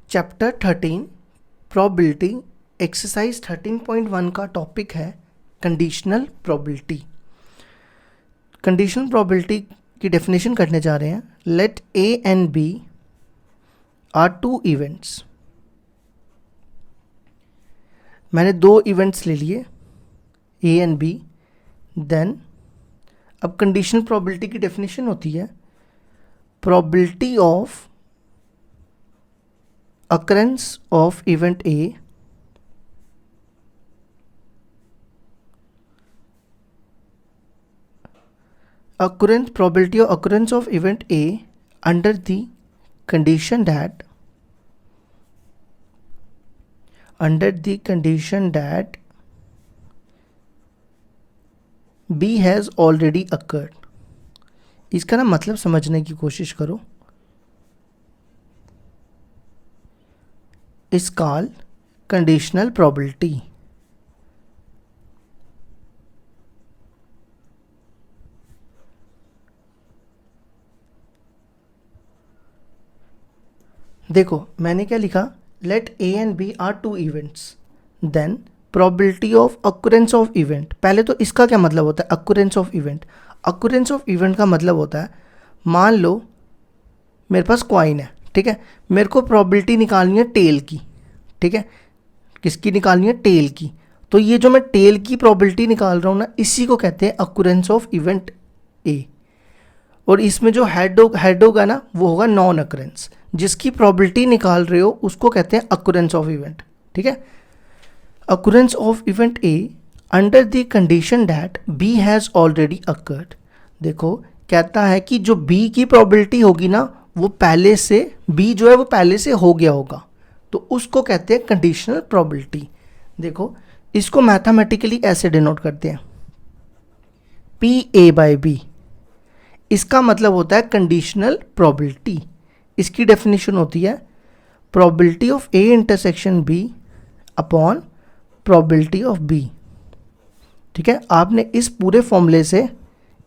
Chapter 13 probability exercise 13.1 का topic है conditional probability. Conditional probability की डेफिनेशन करने जा रहे हैं। Let A and B are two events. मैंने दो इवेंट्स ले लिए ए एंड बी। देन अब कंडीशनल प्रोबेबिलिटी की डेफिनेशन होती है probability of occurrence of event A probability of occurrence of event A under the condition that B has already occurred। इसका ना मतलब समझने की कोशिश करो। is called conditional probability। देखो मैंने क्या लिखा, let A and B are two events, then probability of occurrence of event. पहले तो इसका क्या मतलब होता है occurrence of event. Occurrence of event का मतलब होता है, मान लो मेरे पास कॉइन है, ठीक है, मेरे को प्रोबेबिलिटी निकालनी है टेल की, ठीक है, किसकी निकालनी है, टेल की। तो ये जो मैं टेल की प्रोबेबिलिटी निकाल रहा हूँ ना, इसी को कहते हैं अक्यूरेंस ऑफ इवेंट ए। और इसमें जो हेड होगा ना, वो होगा नॉन अक्यूरेंस। जिसकी प्रोबेबिलिटी निकाल रहे हो उसको कहते हैं अक्यूरेंस ऑफ इवेंट, ठीक है। Occurrence of event A under the condition that B has already occurred. देखो कहता है कि जो बी की प्रोबेबिलिटी होगी ना, वो पहले से, बी जो है वो पहले से हो गया होगा, तो उसको कहते हैं कंडीशनल प्रोबेबिलिटी। देखो इसको मैथमेटिकली ऐसे डिनोट करते हैं, पी ए बाई बी। इसका मतलब होता है कंडीशनल प्रोबेबिलिटी। इसकी डेफिनेशन होती है probability of A intersection B upon probability of B, ठीक है। आपने इस पूरे फॉर्मूले से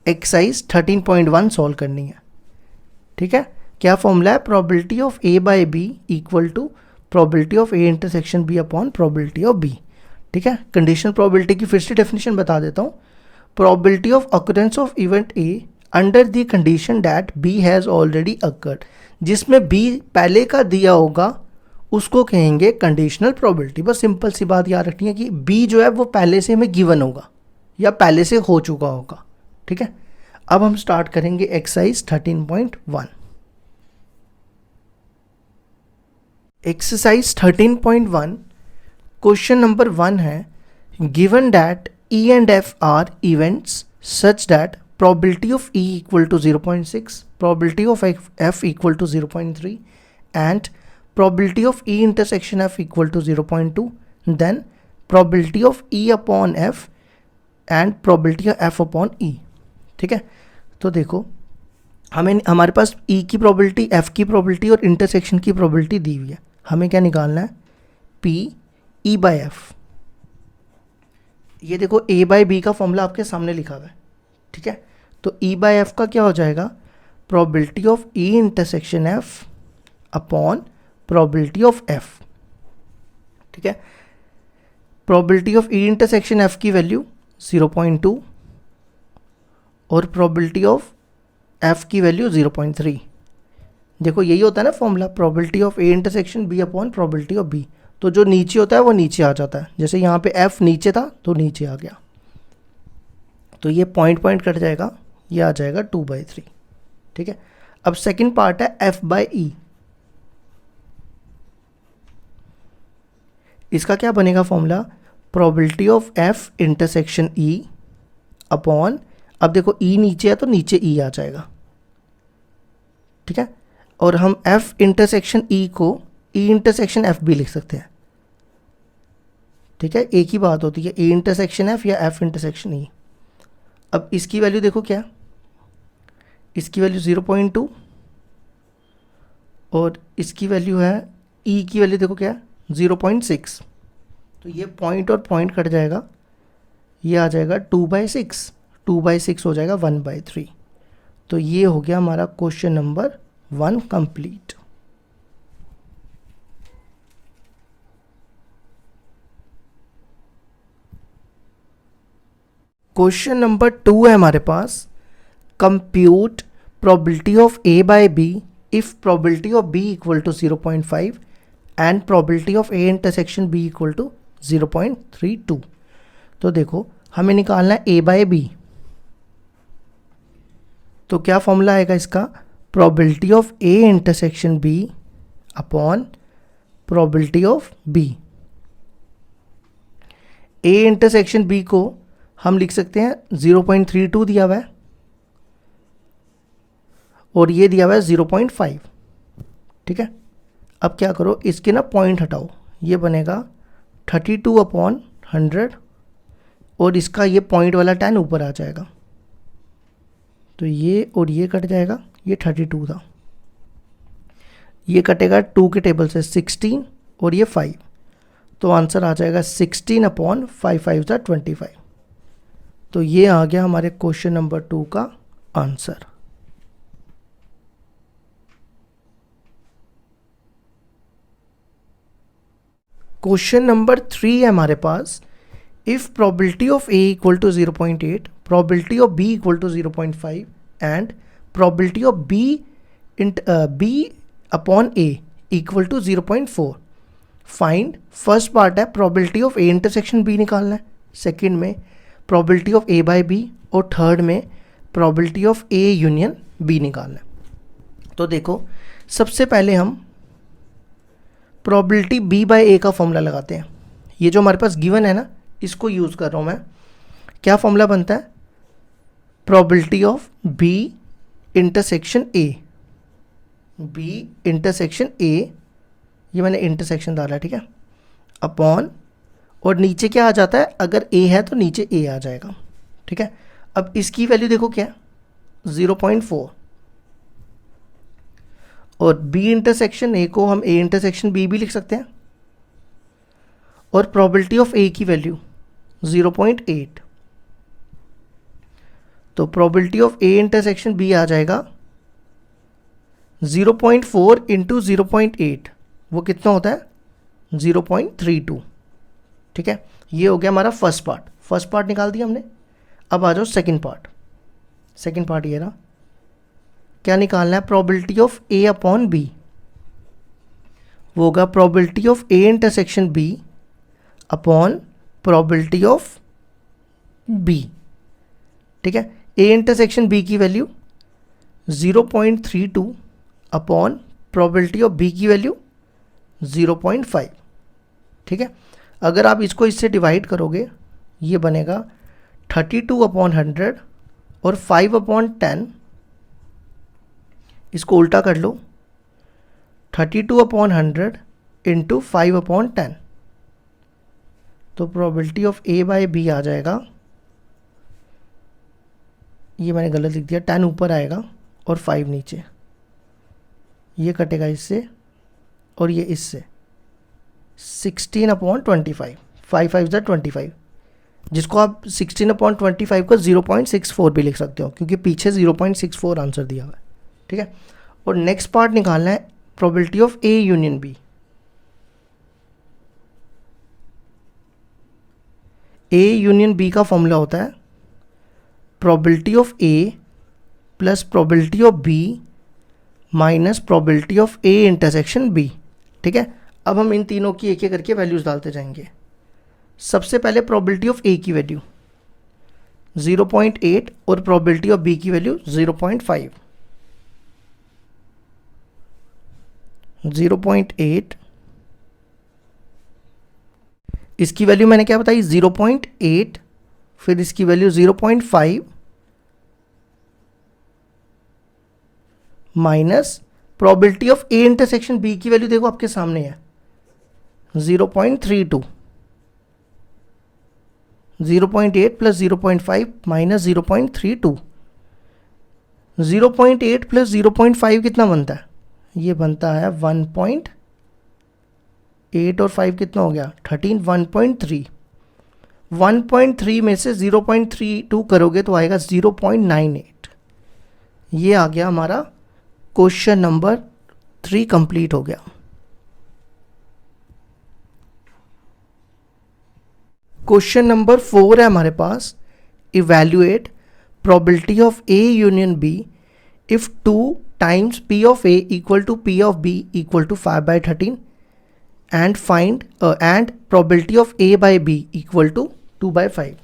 एक्सरसाइज 13.1 सॉल्व करनी है, ठीक है। क्या फॉर्मूला है, probability of A by B equal to probability of A intersection B upon probability of B, ठीक है। कंडीशनल प्रोबेबिलिटी की फिर से डेफिनेशन बता देता हूँ। Probability of occurrence of event A under the condition that B has already occurred. जिसमें B पहले का दिया होगा उसको कहेंगे कंडीशनल प्रोबेबिलिटी। बस सिंपल सी बात याद रखनी है कि बी जो है वो पहले से हमें गिवन होगा या पहले से हो चुका होगा, ठीक है। अब हम स्टार्ट करेंगे एक्सरसाइज 13.1। एक्सरसाइज 13.1 क्वेश्चन नंबर 1 है, given that E and F R events such that probability of E equal to 0.6, probability of F equal to 0.3 and probability of E intersection F equal to 0.2, then probability of E upon F and probability of F upon E, ठीक है। तो देखो हमारे पास E की probability, F की probability और intersection की probability दी हुई है। हमें क्या निकालना है, P E बाई F। ये देखो A बाई B का फॉर्मूला आपके सामने लिखा हुआ है, ठीक है। तो E बाई एफ का क्या हो जाएगा, probability of E intersection F upon probability of F, ठीक है। Probability of E intersection F की वैल्यू 0.2 और प्रोबेबिलिटी ऑफ F की वैल्यू 0.3। देखो यही होता है ना formula, probability of A intersection B upon probability of B। तो जो नीचे होता है वो नीचे आ जाता है, जैसे यहाँ पे F नीचे था तो नीचे आ गया, तो ये पॉइंट कट जाएगा, ये आ जाएगा 2/3, ठीक है। अब सेकंड पार्ट है F बाई E। इसका क्या बनेगा formula, probability of F intersection E upon, अब देखो E नीचे है तो नीचे E आ जाएगा, ठीक है। और हम F इंटरसेक्शन E को E इंटरसेक्शन F भी लिख सकते हैं, ठीक है। एक ही बात होती है, E इंटरसेक्शन F या F इंटरसेक्शन E। अब इसकी वैल्यू देखो क्या, इसकी वैल्यू 0.2 और इसकी वैल्यू है, E की वैल्यू देखो क्या 0.6। तो ये पॉइंट और पॉइंट कट जाएगा, ये आ जाएगा 2/6, 2/6 हो जाएगा 1/3। तो ये हो गया हमारा question number 1 complete. Question number 2 है हमारे पास, compute probability of A by B if probability of B equal to 0.5 and probability of A intersection B equal to 0.32। तो देखो हमें निकालना है ए बाय बी, तो क्या फॉर्मूला आएगा इसका, probability of A intersection B upon probability of B. A intersection B को हम लिख सकते हैं 0.32 दिया हुआ है और ये दिया हुआ है 0.5। ठीक है, अब क्या करो, इसके ना पॉइंट हटाओ, ये बनेगा 32/100 और इसका ये पॉइंट वाला 10 ऊपर आ जाएगा, तो ये और ये कट जाएगा, ये 32 था, ये कटेगा 2 के टेबल से 16 और ये 5, तो आंसर आ जाएगा 16/5 5 25। तो ये आ गया हमारे क्वेश्चन नंबर 2 का आंसर। क्वेश्चन नंबर 3 है हमारे पास, if probability of A equal to 0.8, probability of B equal to 0.5 and probability of B upon A equal to 0.4, find. First part है probability of A intersection B निकालना है, second में probability of A by B और third में probability of A union B निकालना है। तो देखो सबसे पहले हम प्रोबेबिलिटी बी बाय ए का फॉर्मूला लगाते हैं। ये जो हमारे पास गिवन है ना, इसको यूज़ कर रहा हूँ मैं। क्या फॉर्मूला बनता है, probability of B intersection A, B intersection A, ये मैंने इंटरसेक्शन डाला है, ठीक है, अपॉन, और नीचे क्या आ जाता है, अगर ए है तो नीचे ए आ जाएगा। ठीक है, अब इसकी वैल्यू देखो क्या है, 0.4, और बी इंटरसेक्शन ए को हम ए इंटरसेक्शन बी भी लिख सकते हैं, और प्रोबेबिलिटी ऑफ ए की वैल्यू 0.8, तो probability of A intersection B आ जाएगा 0.4 इंटू 0.8, वो कितना होता है 0.32। ठीक है, ये हो गया हमारा फर्स्ट पार्ट निकाल दिया हमने। अब आ जाओ सेकंड पार्ट ये रहा। क्या निकालना है, probability of A upon B, वो होगा probability of A intersection B upon probability of B. ठीक है, ए इंटरसेक्शन बी की value 0.32 upon probability of B की वैल्यू 0.5। ठीक है, अगर आप इसको इससे डिवाइड करोगे, ये बनेगा 32/100 और 5/10, इसको उल्टा कर लो, 32/100 इंटू 5/10, तो probability of A by B आ जाएगा, ये मैंने गलत लिख दिया, 10 ऊपर आएगा और 5 नीचे, ये कटेगा इससे और ये इससे, 16/25, 5 5 25, जिसको आप 16/25 का 0.64 भी लिख सकते हो, क्योंकि पीछे 0.64 आंसर दिया हुआ है। ठीक है, और नेक्स्ट पार्ट निकालना है probability of A union B. A union B का फॉर्मूला होता है probability of A plus probability of B minus probability of A intersection B. ठीक है, अब हम इन तीनों की एक एक करके वैल्यूज डालते जाएंगे। सबसे पहले प्रोबेबिलिटी ऑफ ए की वैल्यू 0.8 और प्रोबेबिलिटी ऑफ बी की वैल्यू 0.5। 0.8, इसकी वैल्यू मैंने क्या बताई 0.8, फिर इसकी value 0.5 minus probability of A intersection B की वैल्यू देखो आपके सामने है 0.32, 0.8 प्लस 0.5 माइनस 0.32, 0.8 प्लस 0.5 कितना बनता है, ये बनता है 1.8 और 5 कितना हो गया 13, 1.3, 1.3 में से 0.32 करोगे तो आएगा 0.98। ये आ गया हमारा क्वेश्चन नंबर 3 कंप्लीट हो गया। क्वेश्चन नंबर 4 है हमारे पास, evaluate probability of A union B if 2 times P of A equal to P of B equal to 5/13 and find and probability of A by B equal to 2/5।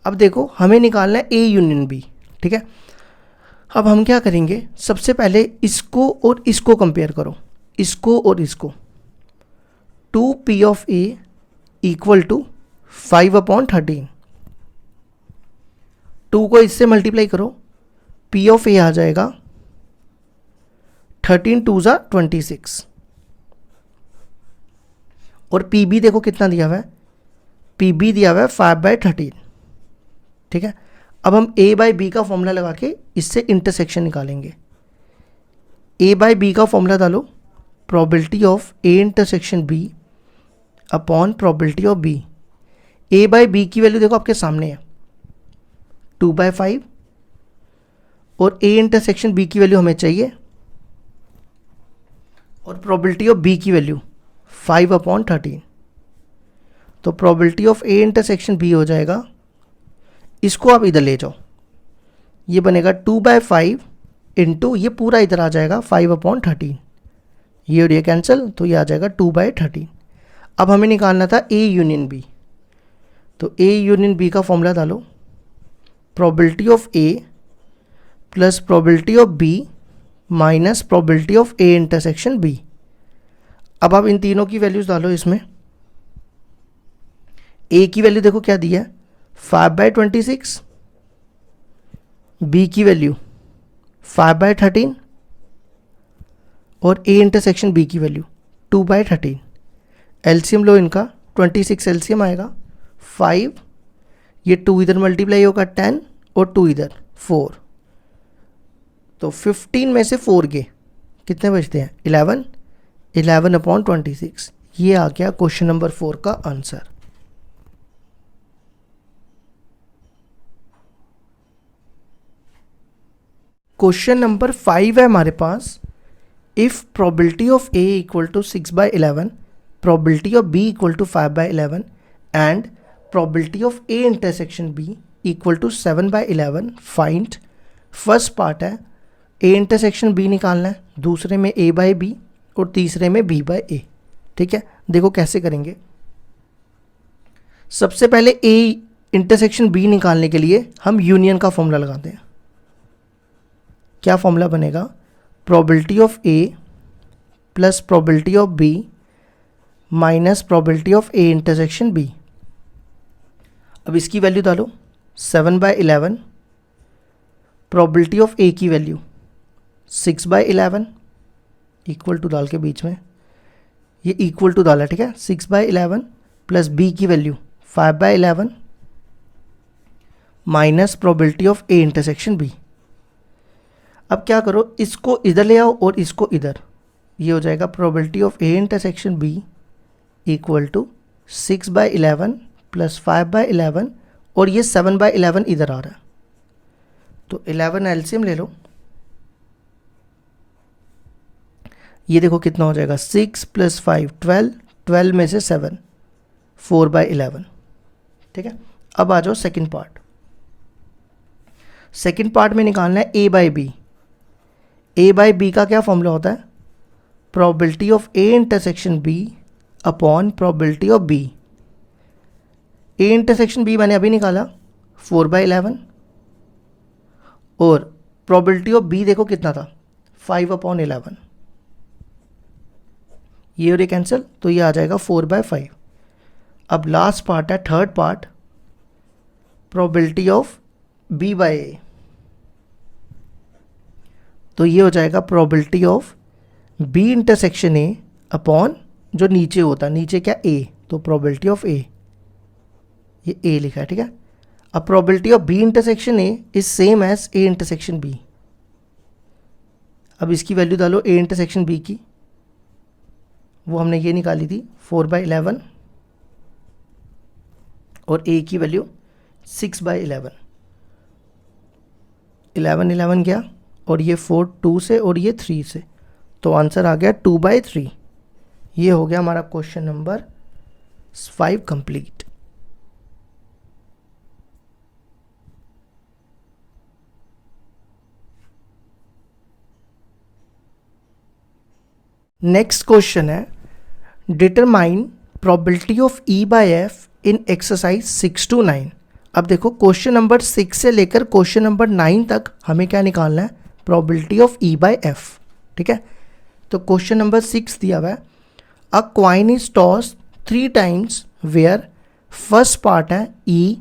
अब देखो हमें निकालना है A union B, ठीक है। अब हम क्या करेंगे, सबसे पहले इसको और इसको कंपेयर करो, इसको और इसको। 2P of A equal to 5/13, 2 को इससे मल्टीप्लाई करो, P of A आ जाएगा 13 2 ज़ा 26 और PB देखो कितना दिया हुआ है, PB दिया हुआ है 5/13, ठीक है। अब हम A बाई बी का फॉर्मूला लगा के इससे इंटरसेक्शन निकालेंगे। A बाई बी का फॉर्मूला डालो, probability of A intersection B upon probability of B। A by B की वैल्यू देखो आपके सामने है 2/5 और A इंटरसेक्शन B की वैल्यू हमें चाहिए और प्रोबेबिलिटी ऑफ B की वैल्यू 5/13। तो probability of A intersection B हो जाएगा, इसको आप इधर ले जाओ, ये बनेगा 2/5 इंटू ये पूरा इधर आ जाएगा 5/13, ये और ये कैंसिल, तो ये आ जाएगा 2/13। अब हमें निकालना था A यूनियन B, तो A यूनियन B का फॉर्मूला डालो, probability of A plus probability of B minus probability of A intersection B। अब आप इन तीनों की वैल्यूज डालो इसमें। A की वैल्यू देखो क्या दी है 5/26, B की वैल्यू 5/13 और A इंटरसेक्शन B की वैल्यू 2/13। एलसीएम लो इनका, 26 एलसीएम आएगा 5, ये 2 इधर मल्टीप्लाई होगा 10 और 2 इधर 4, तो 15 में से 4 गए कितने बचते हैं 11, 11/26। ये आ गया क्वेश्चन नंबर 4 का आंसर। क्वेश्चन नंबर 5 है हमारे पास, if probability of A equal to 6/11, probability of B equal to 5/11 and probability of A intersection B equal to 7/11, find. First part है A इंटरसेक्शन B निकालना है, दूसरे में A बाई B और तीसरे में B बाई A, ठीक है। देखो कैसे करेंगे। सबसे पहले A इंटरसेक्शन B निकालने के लिए हम यूनियन का फॉर्मूला लगाते हैं। क्या फॉर्मूला बनेगा, probability of A plus probability of B minus probability of A intersection B। अब इसकी वैल्यू डालो 7/11, प्रोबेबिलिटी ऑफ A की वैल्यू 6/11 इक्वल टू डाल के बीच में ये इक्वल टू डाला, ठीक है। 6/11 प्लस B की value 5/11 minus probability of A intersection B। अब क्या करो, इसको इधर ले आओ और इसको इधर, ये हो जाएगा probability of A intersection B equal to 6/11 plus 5/11 और ये 7/11 इधर आ रहा है, तो 11 एलसीएम ले लो, ये देखो कितना हो जाएगा 6 प्लस 5 12, 12 में से 7 4/11, ठीक है। अब आ जाओ सेकंड पार्ट। सेकंड पार्ट में निकालना है A by B. A by B का क्या फॉर्मूला होता है, probability of A intersection B upon probability of B। A intersection B मैंने अभी निकाला 4/11 और प्रोबेबिलिटी ऑफ B देखो कितना था 5/11, ये और ये कैंसिल, तो ये आ जाएगा 4/5। अब लास्ट पार्ट है third part, probability of B by A, तो ये हो जाएगा probability of B intersection A upon जो नीचे होता है, नीचे क्या A, तो प्रोबेबिलिटी ऑफ A, ये A लिखा है, ठीक है। अब probability of B intersection A is same as A intersection B। अब इसकी वैल्यू डालो A इंटरसेक्शन B की, वो हमने ये निकाली थी 4/11 और A की वैल्यू 6/11, 11 गया और ये 4 2 से और ये 3 से, तो आंसर आ गया 2/3। ये हो गया हमारा question number 5 complete. Next question है determine probability of E by F in exercise 6 to 9। अब देखो क्वेश्चन नंबर 6 से लेकर क्वेश्चन नंबर 9 तक हमें क्या निकालना है, probability of E by F. ठीक है, तो क्वेश्चन नंबर 6 दिया हुआ है, a coin is toss 3 times where first part है E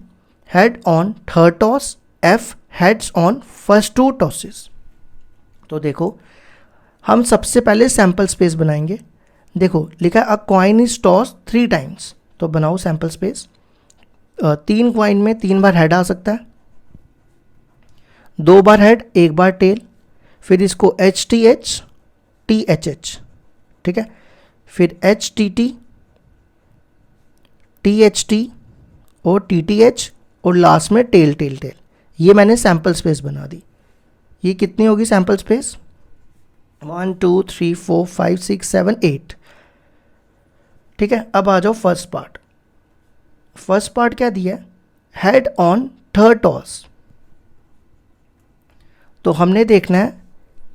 head on third toss, F heads on first 2 tosses. तो देखो हम सबसे पहले सैम्पल स्पेस बनाएंगे। देखो लिखा है a coin is toss 3 times, तो बनाओ सैम्पल स्पेस। 3 क्वाइन में 3 बार हेड आ सकता है, 2 बार हेड 1 बार टेल, फिर इसको H T H T H H, ठीक है, फिर H T T T H T और टी टी एच और लास्ट में टेल टेल टेल। ये मैंने सैम्पल स्पेस बना दी। ये कितनी होगी सैम्पल स्पेस, 1 2 3 4 5 6 7 8। ठीक है, अब आ जाओ फर्स्ट पार्ट। फर्स्ट पार्ट क्या दिया है, हेड ऑन थर्ड टॉस। तो हमने देखना है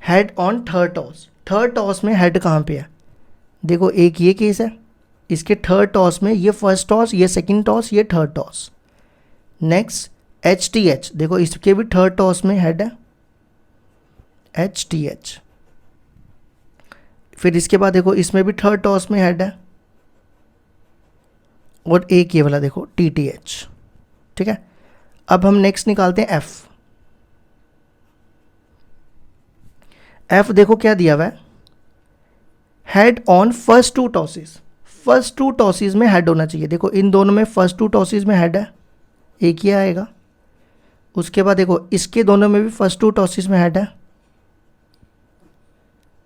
head on third toss. Third toss में हेड कहाँ पे है, देखो एक ये केस है, इसके थर्ड टॉस में ये फर्स्ट टॉस, ये सेकंड टॉस, ये third toss. Next H T H, देखो इसके भी थर्ड टॉस में हेड है एच टी एच। फिर इसके बाद देखो इसमें भी थर्ड टॉस में हेड है और एक ये वाला देखो टी टी एच। ठीक है, अब हम नेक्स्ट निकालते हैं एफ। एफ देखो क्या दिया हुआ है, head on first 2 tosses. First 2 tosses में हेड होना चाहिए। देखो इन दोनों में फर्स्ट 2 टॉसेस में हेड है, एक ही आएगा। उसके बाद देखो इसके दोनों में भी फर्स्ट 2 टॉसेस में हेड है।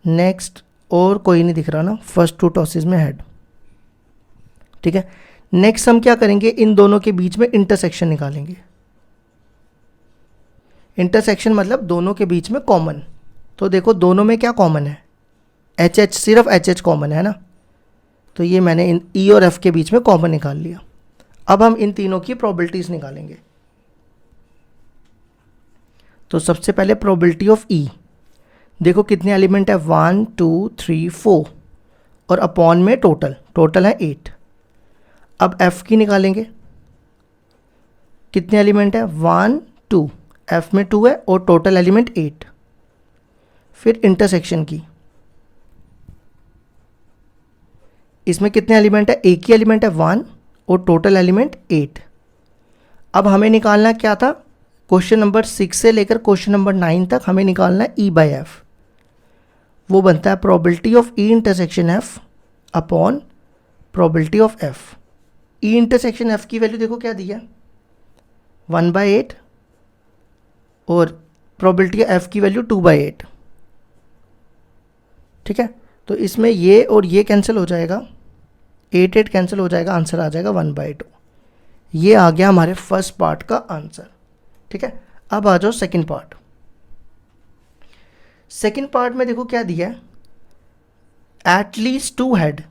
नेक्स्ट और कोई नहीं दिख रहा ना, फर्स्ट 2 टॉसेस में हेड। ठीक है, नेक्स्ट हम क्या करेंगे, इन दोनों के बीच में इंटरसेक्शन निकालेंगे। इंटरसेक्शन मतलब दोनों के बीच में कॉमन। तो देखो दोनों में क्या कॉमन है, एच एच, सिर्फ एच एच कॉमन है ना, तो ये मैंने इन ई और एफ के बीच में कॉमन निकाल लिया। अब हम इन तीनों की प्रोबेबिलिटीज निकालेंगे। तो सबसे पहले प्रोबेबिलिटी ऑफ ई, देखो कितने एलिमेंट है, 1 2 3 4 और अपॉन में टोटल है 8। अब एफ की निकालेंगे, कितने एलिमेंट है, 1 2, एफ में 2 है और टोटल एलिमेंट 8। फिर इंटरसेक्शन की, इसमें कितने एलिमेंट है, एक ही एलिमेंट है 1 और टोटल एलिमेंट 8। अब हमें निकालना क्या था, क्वेश्चन नंबर 6 से लेकर क्वेश्चन नंबर 9 तक हमें निकालना है ई बाय एफ। वो बनता है probability of E intersection F upon probability of F. E intersection F की वैल्यू देखो क्या दी है, 1/8 और प्रोबेबिलिटी एफ की वैल्यू 2/8। ठीक है, तो इसमें ये और ये कैंसिल हो जाएगा, 8 कैंसिल हो जाएगा, आंसर आ जाएगा 1/2। ये आ गया हमारे फर्स्ट पार्ट का आंसर। ठीक है, अब आ जाओ सेकंड पार्ट। सेकंड पार्ट में देखो क्या दिया है, एटलीस्ट 2 हेड।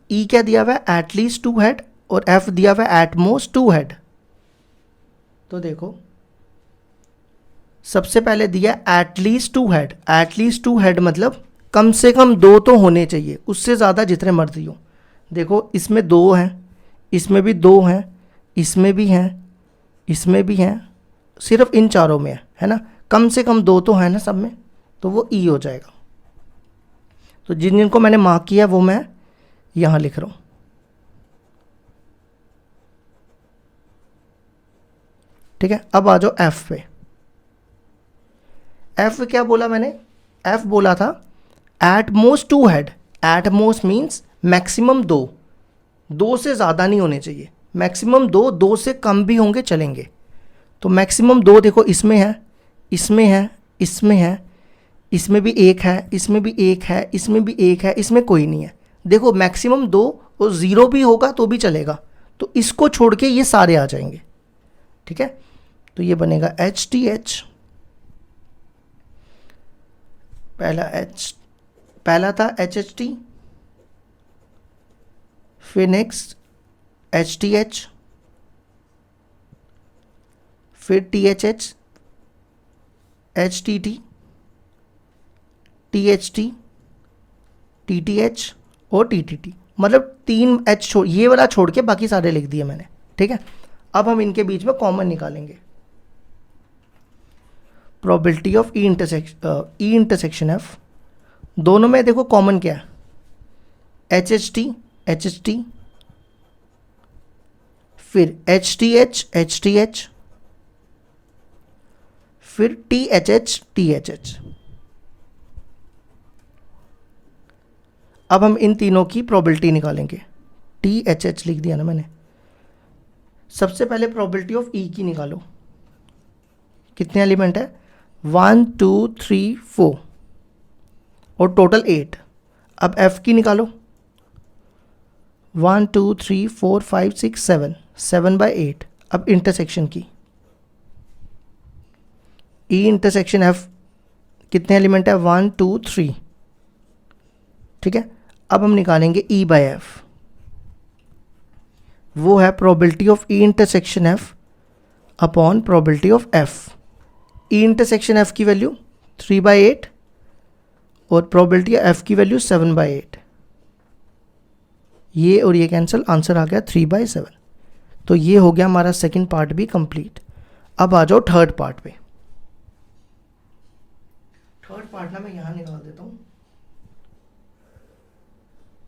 ई क्या दिया हुआ है, एटलीस्ट 2 हेड और एफ दिया हुआ है एटमोस्ट 2 हेड। तो देखो सबसे पहले दिया एटलीस्ट 2 हेड। एटलीस्ट 2 हेड मतलब कम से कम 2 तो होने चाहिए, उससे ज़्यादा जितने मर्जी हो। देखो इसमें 2 हैं, इसमें भी 2 हैं, इसमें भी हैं, इसमें भी हैं, सिर्फ इन चारों में है ना, कम से कम 2 तो है ना सब में, तो वो ई हो जाएगा। तो जिन जिनको मैंने मार्क किया वो मैं यहाँ लिख रहा हूँ। ठीक है, अब आ जाओ एफ पे। एफ क्या बोला मैंने, एफ बोला था eight most 2 head. At most means maximum 2 से ज़्यादा नहीं होने चाहिए, मैक्सिमम 2 से कम भी होंगे चलेंगे। तो मैक्सिमम 2 देखो इसमें है, इसमें है, इसमें है, इसमें भी 1 है, इसमें भी 1 है, इसमें भी 1 है, इसमें कोई नहीं है। देखो मैक्सिमम 2 और 0 भी होगा तो भी चलेगा, तो इसको छोड़ के ये सारे आ जाएंगे। ठीक है, तो ये बनेगा एच टी एच, पहला था एच एच टी, फिर नेक्स्ट एच टी एच, फिर T H H, H T T, T H T, TTH और TTT, मतलब 3 H छोड़, ये वाला छोड़ के बाकी सारे लिख दिए मैंने, ठीक है। अब हम इनके बीच में कॉमन निकालेंगे। Probability of E intersection F, दोनों में देखो कॉमन क्या है, HHT, फिर HTH, फिर THH। अब हम इन तीनों की प्रोबेबिलिटी निकालेंगे। THH लिख दिया ना मैंने। सबसे पहले प्रोबेबिलिटी ऑफ ई की निकालो, कितने एलिमेंट है, 1 2 3 4 और टोटल 8। अब एफ की निकालो, 1 2 3 4 5 6 7, 7/8। अब इंटरसेक्शन की, ई इंटरसेक्शन एफ कितने एलिमेंट है, 1 2 3, ठीक है। अब हम निकालेंगे ई बाय एफ, वो है probability of E intersection F upon probability of F. E intersection F की वैल्यू 3/8 और प्रोबेबिलिटी एफ की वैल्यू 7/8, ये और ये कैंसिल, आंसर आ गया 3/7। तो ये हो गया हमारा सेकंड पार्ट भी कंप्लीट। अब आ जाओ थर्ड पार्ट पे। थर्ड पार्ट ना मैं यहां निकाल देता हूं,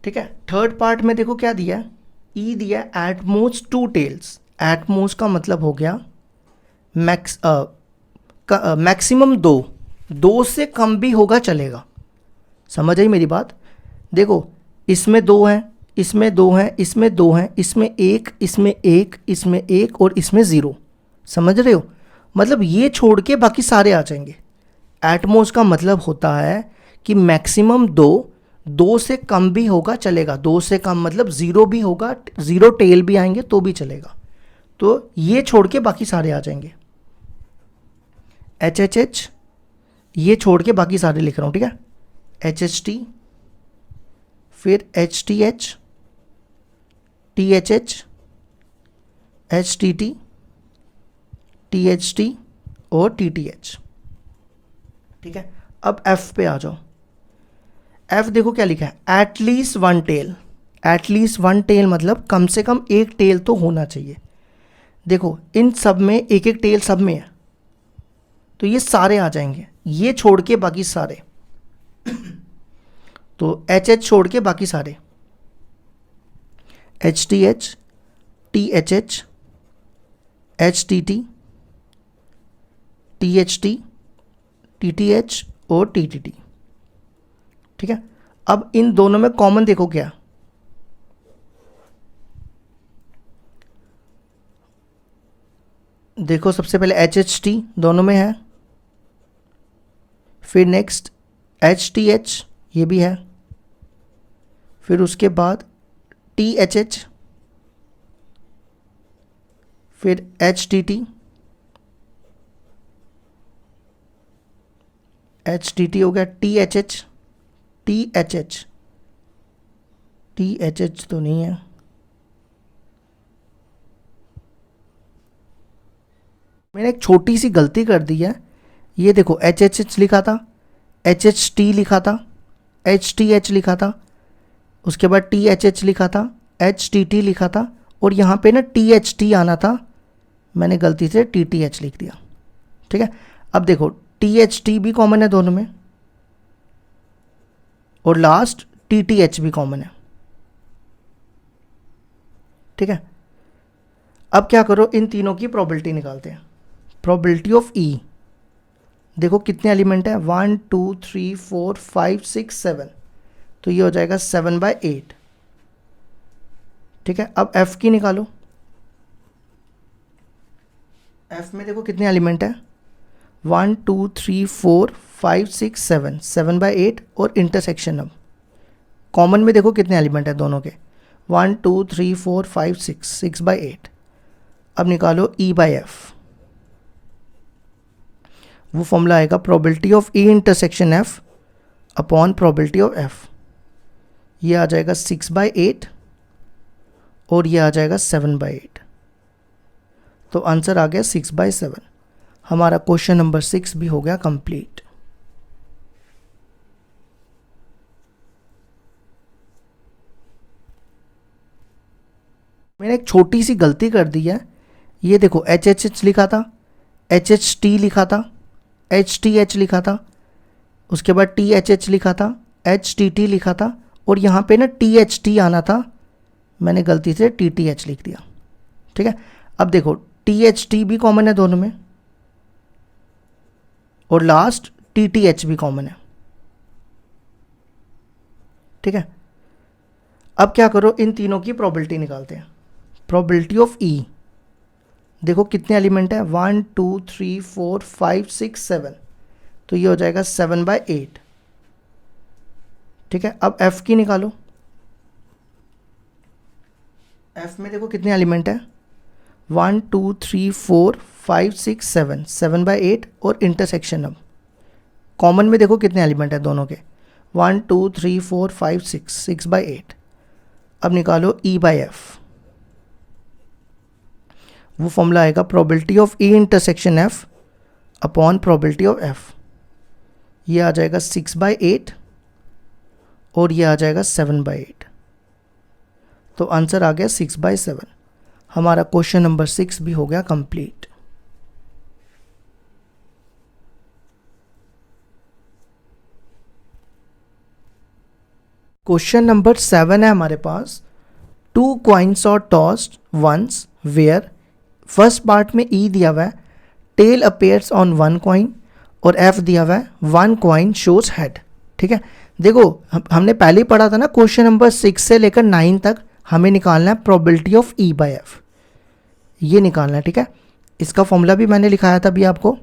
ठीक है। थर्ड पार्ट में देखो क्या दिया है, ई दिया at most 2 tails. At most का मतलब हो गया मैक्सिमम 2 से कम भी होगा चलेगा, समझ आई मेरी बात। देखो इसमें 2 हैं, इसमें 2 हैं, इसमें 2 हैं, इसमें 1, इसमें 1, इसमें 1 और इसमें 0, समझ रहे हो। मतलब ये छोड़ के बाकी सारे आ जाएंगे। एटमोस्ट का मतलब होता है कि मैक्सिमम 2 से कम भी होगा चलेगा। 2 से कम मतलब 0 भी होगा, 0 टेल भी आएंगे तो भी चलेगा। तो ये छोड़ के बाकी सारे आ जाएंगे। HHH, ये छोड़ के बाकी सारे लिख रहा हूँ, ठीक है। HHT, फिर HTH, THH, HTT, THT और TTH, ठीक है। अब F पे आ जाओ। F देखो क्या लिखा है, एटलीस्ट 1 टेल। एटलीस्ट 1 टेल मतलब कम से कम एक टेल तो होना चाहिए। देखो इन सब में एक एक टेल सब में है, तो ये सारे आ जाएंगे, ये छोड़ के बाकी सारे। तो HH छोड़ के बाकी सारे, HTH, THH, HTT, THT, TTH और TTT, ठीक है। अब इन दोनों में कॉमन देखो क्या, देखो सबसे पहले HHT दोनों में है, फिर नेक्स्ट HTH ये भी है, फिर उसके बाद THH, फिर HTT, HTT हो गया, THH, THH, THH तो नहीं है, मैंने एक छोटी सी गलती कर दी है। ये देखो HHH लिखा था, HHT लिखा था, HTH लिखा था, उसके बाद THH लिखा था, HTT लिखा था, और यहाँ पे ना THT आना था, मैंने गलती से TTH लिख दिया, ठीक है। अब देखो THT भी कॉमन है दोनों में, और लास्ट TTH भी कॉमन है, ठीक है। अब क्या करो, इन तीनों की प्रोबेबिलिटी निकालते हैं। प्रोबेबिलिटी ऑफ ई, देखो कितने एलिमेंट है, 1 2 3 4 5 6 7, तो ये हो जाएगा 7/8, ठीक है। अब एफ की निकालो। एफ में देखो कितने एलिमेंट है, 1 2 3 4 5 6 7, 7/8 और इंटरसेक्शन। अब कॉमन में देखो कितने एलिमेंट है दोनों के, 1 2 3 4 5 6, 6/8। अब निकालो ई बाय एफ, वो फॉर्मूला आएगा probability of E intersection F upon probability of F. ये आ जाएगा 6/8 और ये आ जाएगा 7/8, तो आंसर आ गया 6/7। हमारा क्वेश्चन नंबर 6 भी हो गया कंप्लीट। मैंने एक छोटी सी गलती कर दी है। ये देखो HHH लिखा था, HHT लिखा था, HTH लिखा था, उसके बाद THH लिखा था, HTT लिखा था, और यहाँ पे ना THT आना था, मैंने गलती से TTH लिख दिया। ठीक है, अब देखो THT भी कॉमन है दोनों में, और लास्ट TTH भी कॉमन है। ठीक है, अब क्या करो, इन तीनों की प्रोबेबिलिटी निकालते हैं। प्रोबेबिलिटी ऑफ E, देखो कितने एलिमेंट है, 1 2 3 4 5 6 7, तो ये हो जाएगा 7/8। ठीक है, अब F की निकालो। F में देखो कितने एलिमेंट है, 1 2 3 4 5 6 7, 7/8, और इंटरसेक्शन अब कॉमन में देखो कितने एलिमेंट है दोनों के, 1 2 3 4 5 6, 6/8। अब निकालो E/F, वो फॉर्मूला आएगा probability of E intersection F upon probability of F। ये आ जाएगा 6/8 और ये आ जाएगा 7/8, तो आंसर आ गया 6/7। हमारा क्वेश्चन नंबर 6 भी हो गया कंप्लीट। क्वेश्चन नंबर 7 है हमारे पास, 2 coins और tossed once where, first part में E दिया हुआ है, टेल अपेयर्स ऑन 1 coin, और F दिया हुआ है 1 coin शोज हेड। ठीक है, देखो हमने पहले ही पढ़ा था ना, क्वेश्चन नंबर 6 से लेकर 9 तक हमें निकालना है प्रोबेबिलिटी ऑफ E/F, ये निकालना है। ठीक है, इसका फॉर्मूला भी मैंने लिखाया था अभी आपको,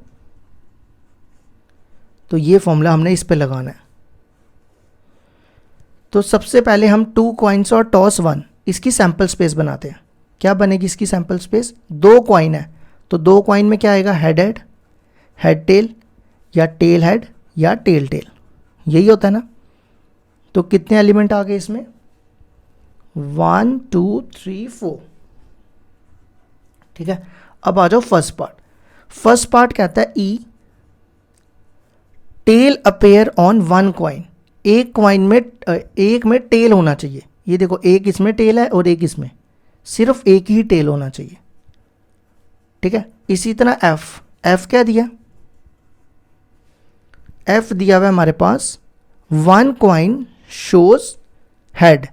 तो ये फॉर्मूला हमने इस पे लगाना है। तो सबसे पहले हम 2 coins और टॉस 1, इसकी सैंपल स्पेस बनाते हैं। क्या बनेगी इसकी सैंपल स्पेस, 2 कॉइन है तो 2 कॉइन में क्या आएगा, हेड हेड, हेड टेल, या टेल हेड, या टेल टेल, यही होता है ना। तो कितने एलिमेंट आ गए इसमें, 1 2 3 4। ठीक है, अब आ जाओ फर्स्ट पार्ट। फर्स्ट पार्ट कहता है E tail appear on 1 coin, एक कॉइन में एक में टेल होना चाहिए। ये देखो एक इसमें टेल है और एक इसमें, सिर्फ एक ही टेल होना चाहिए। ठीक है, इसी तरह F क्या दिया, F दिया हुआ है हमारे पास 1 कॉइन शोज हेड,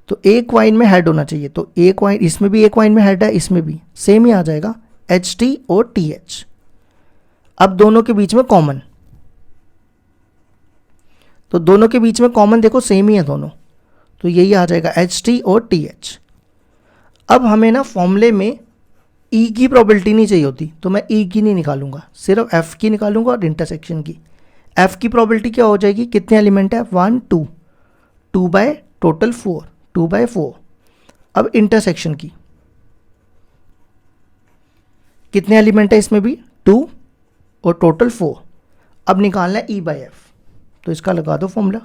तो एक कॉइन में हेड होना चाहिए, तो एक कॉइन, इसमें भी एक कॉइन में हेड है, इसमें भी सेम ही आ जाएगा, HT और TH। अब दोनों के बीच में कॉमन, तो दोनों के बीच में कॉमन देखो सेम ही है दोनों, तो यही आ जाएगा HT और TH। अब हमें ना फॉर्मूले में E की प्रोबेबिलिटी नहीं चाहिए होती, तो मैं E की नहीं निकालूंगा, सिर्फ F की निकालूंगा और इंटरसेक्शन की। F की प्रोबेबिलिटी क्या हो जाएगी, कितने एलिमेंट है, 1 2, 2 बाय टोटल 4, 2/4। अब इंटरसेक्शन की, कितने एलिमेंट है इसमें भी, 2 और टोटल 4। अब निकालना है E/F, तो इसका लगा दो फॉर्मूला,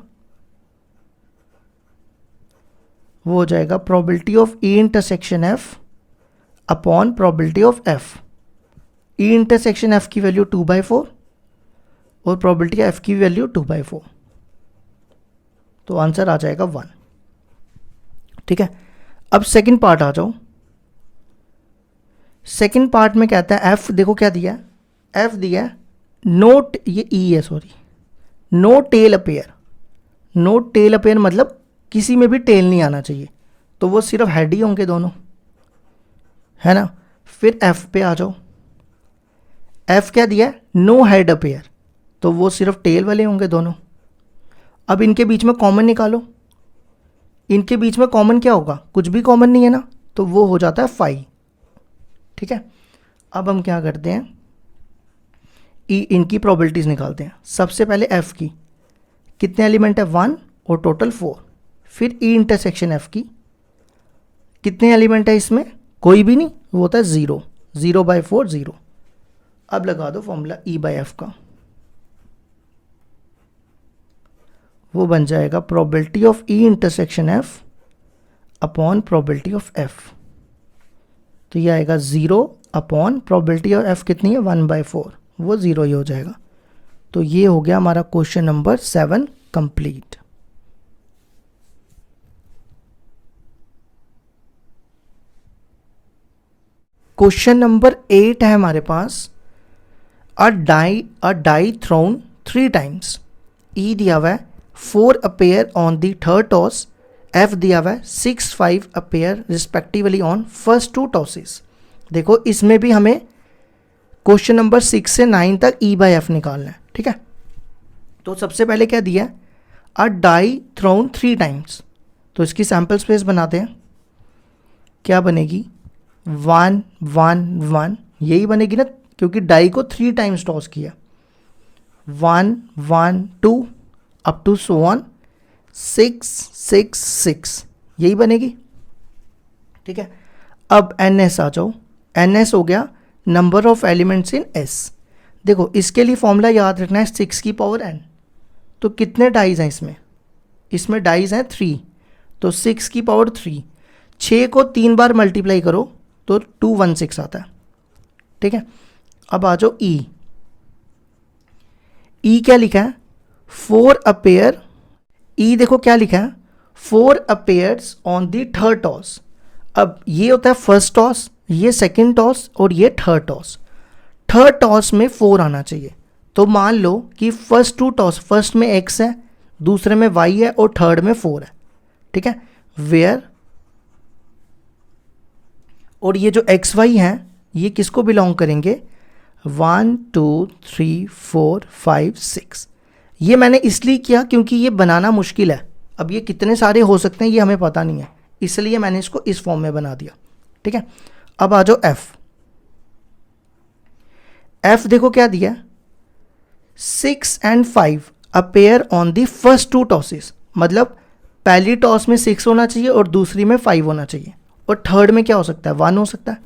वो हो जाएगा probability of E intersection F upon probability of F। E intersection F की वैल्यू 2/4 और प्रोबेबिलिटी F की वैल्यू 2/4, तो आंसर आ जाएगा 1। ठीक है, अब सेकंड पार्ट आ जाओ। सेकंड पार्ट में कहता है F, देखो क्या दिया है, F दिया है नोट, ये E है sorry, no tail appear. No tail appear मतलब किसी में भी टेल नहीं आना चाहिए, तो वो सिर्फ हेड ही होंगे दोनों, है ना। फिर F पे आ जाओ, F क्या दिया है, नो हेड अपेयर, तो वो सिर्फ टेल वाले होंगे दोनों। अब इनके बीच में कॉमन निकालो, इनके बीच में कॉमन क्या होगा, कुछ भी कॉमन नहीं है ना, तो वो हो जाता है 5। ठीक है, अब हम क्या करते हैं, इनकी प्रोबेबिलिटीज निकालते हैं। सबसे पहले F की, कितने एलिमेंट है, 1 और टोटल 4। फिर E इंटरसेक्शन F की, कितने एलिमेंट है इसमें, कोई भी नहीं, वो होता है 0, 0/4 0। अब लगा दो फॉर्मूला E/F का, वो बन जाएगा probability of E intersection F upon probability of F, तो ये आएगा 0 अपॉन प्रोबेबिलिटी ऑफ F कितनी है, 1/4, वो 0 ही हो जाएगा। तो ये हो गया हमारा question number 7 complete. Question number 8 है हमारे पास, अ डाई थ्रोन 3 टाइम्स। ई दिया हुआ है 4 appear on the third toss, F दिया हुआ है 6, 5 appear respectively on first 2 tosses. देखो इसमें भी हमें क्वेश्चन नंबर 6 से 9 तक ई बाय एफ निकालना है, ठीक है। तो सबसे पहले क्या दिया है, अ डाई थ्रोन 3 टाइम्स, तो इसकी सैंपल स्पेस बनाते हैं। क्या बनेगी, 1 1 1, यही बनेगी ना, क्योंकि डाई को 3 टाइम्स टॉस किया। 1 1 2 अप टू सो ऑन 6 6 6, यही बनेगी, ठीक है। अब एन एस आ जाओ, एन एस हो गया number of elements in S. देखो इसके लिए फॉर्मूला याद रखना है 6 की पावर n। तो कितने डाइज हैं इसमें, इसमें डाइज हैं 3, तो 6 की पावर 3, 6 को 3 बार मल्टीप्लाई करो तो 216 आता है, ठीक है। अब आ जाओ ई, ई क्या लिखा है, 4 अपेयर, ई देखो क्या लिखा है, 4 appears on the third toss. अब ये होता है फर्स्ट टॉस, ये सेकंड टॉस और ये थर्ड टॉस। थर्ड टॉस में 4 आना चाहिए, तो मान लो कि फर्स्ट 2 टॉस, फर्स्ट में x है, दूसरे में y है और थर्ड में 4 है, ठीक है। वेयर, और ये जो एक्स वाई हैं ये किसको बिलोंग करेंगे, 1 2 3 4 5 6। ये मैंने इसलिए किया क्योंकि ये बनाना मुश्किल है, अब ये कितने सारे हो सकते हैं ये हमें पता नहीं है, इसलिए मैंने इसको इस फॉर्म में बना दिया, ठीक है। अब आ जाओ एफ, एफ देखो क्या दिया, 6 and 5 appear on the first 2 tosses, मतलब पहली टॉस में 6 होना चाहिए और दूसरी में 5 होना चाहिए, और थर्ड में क्या हो सकता है, 1 हो सकता है।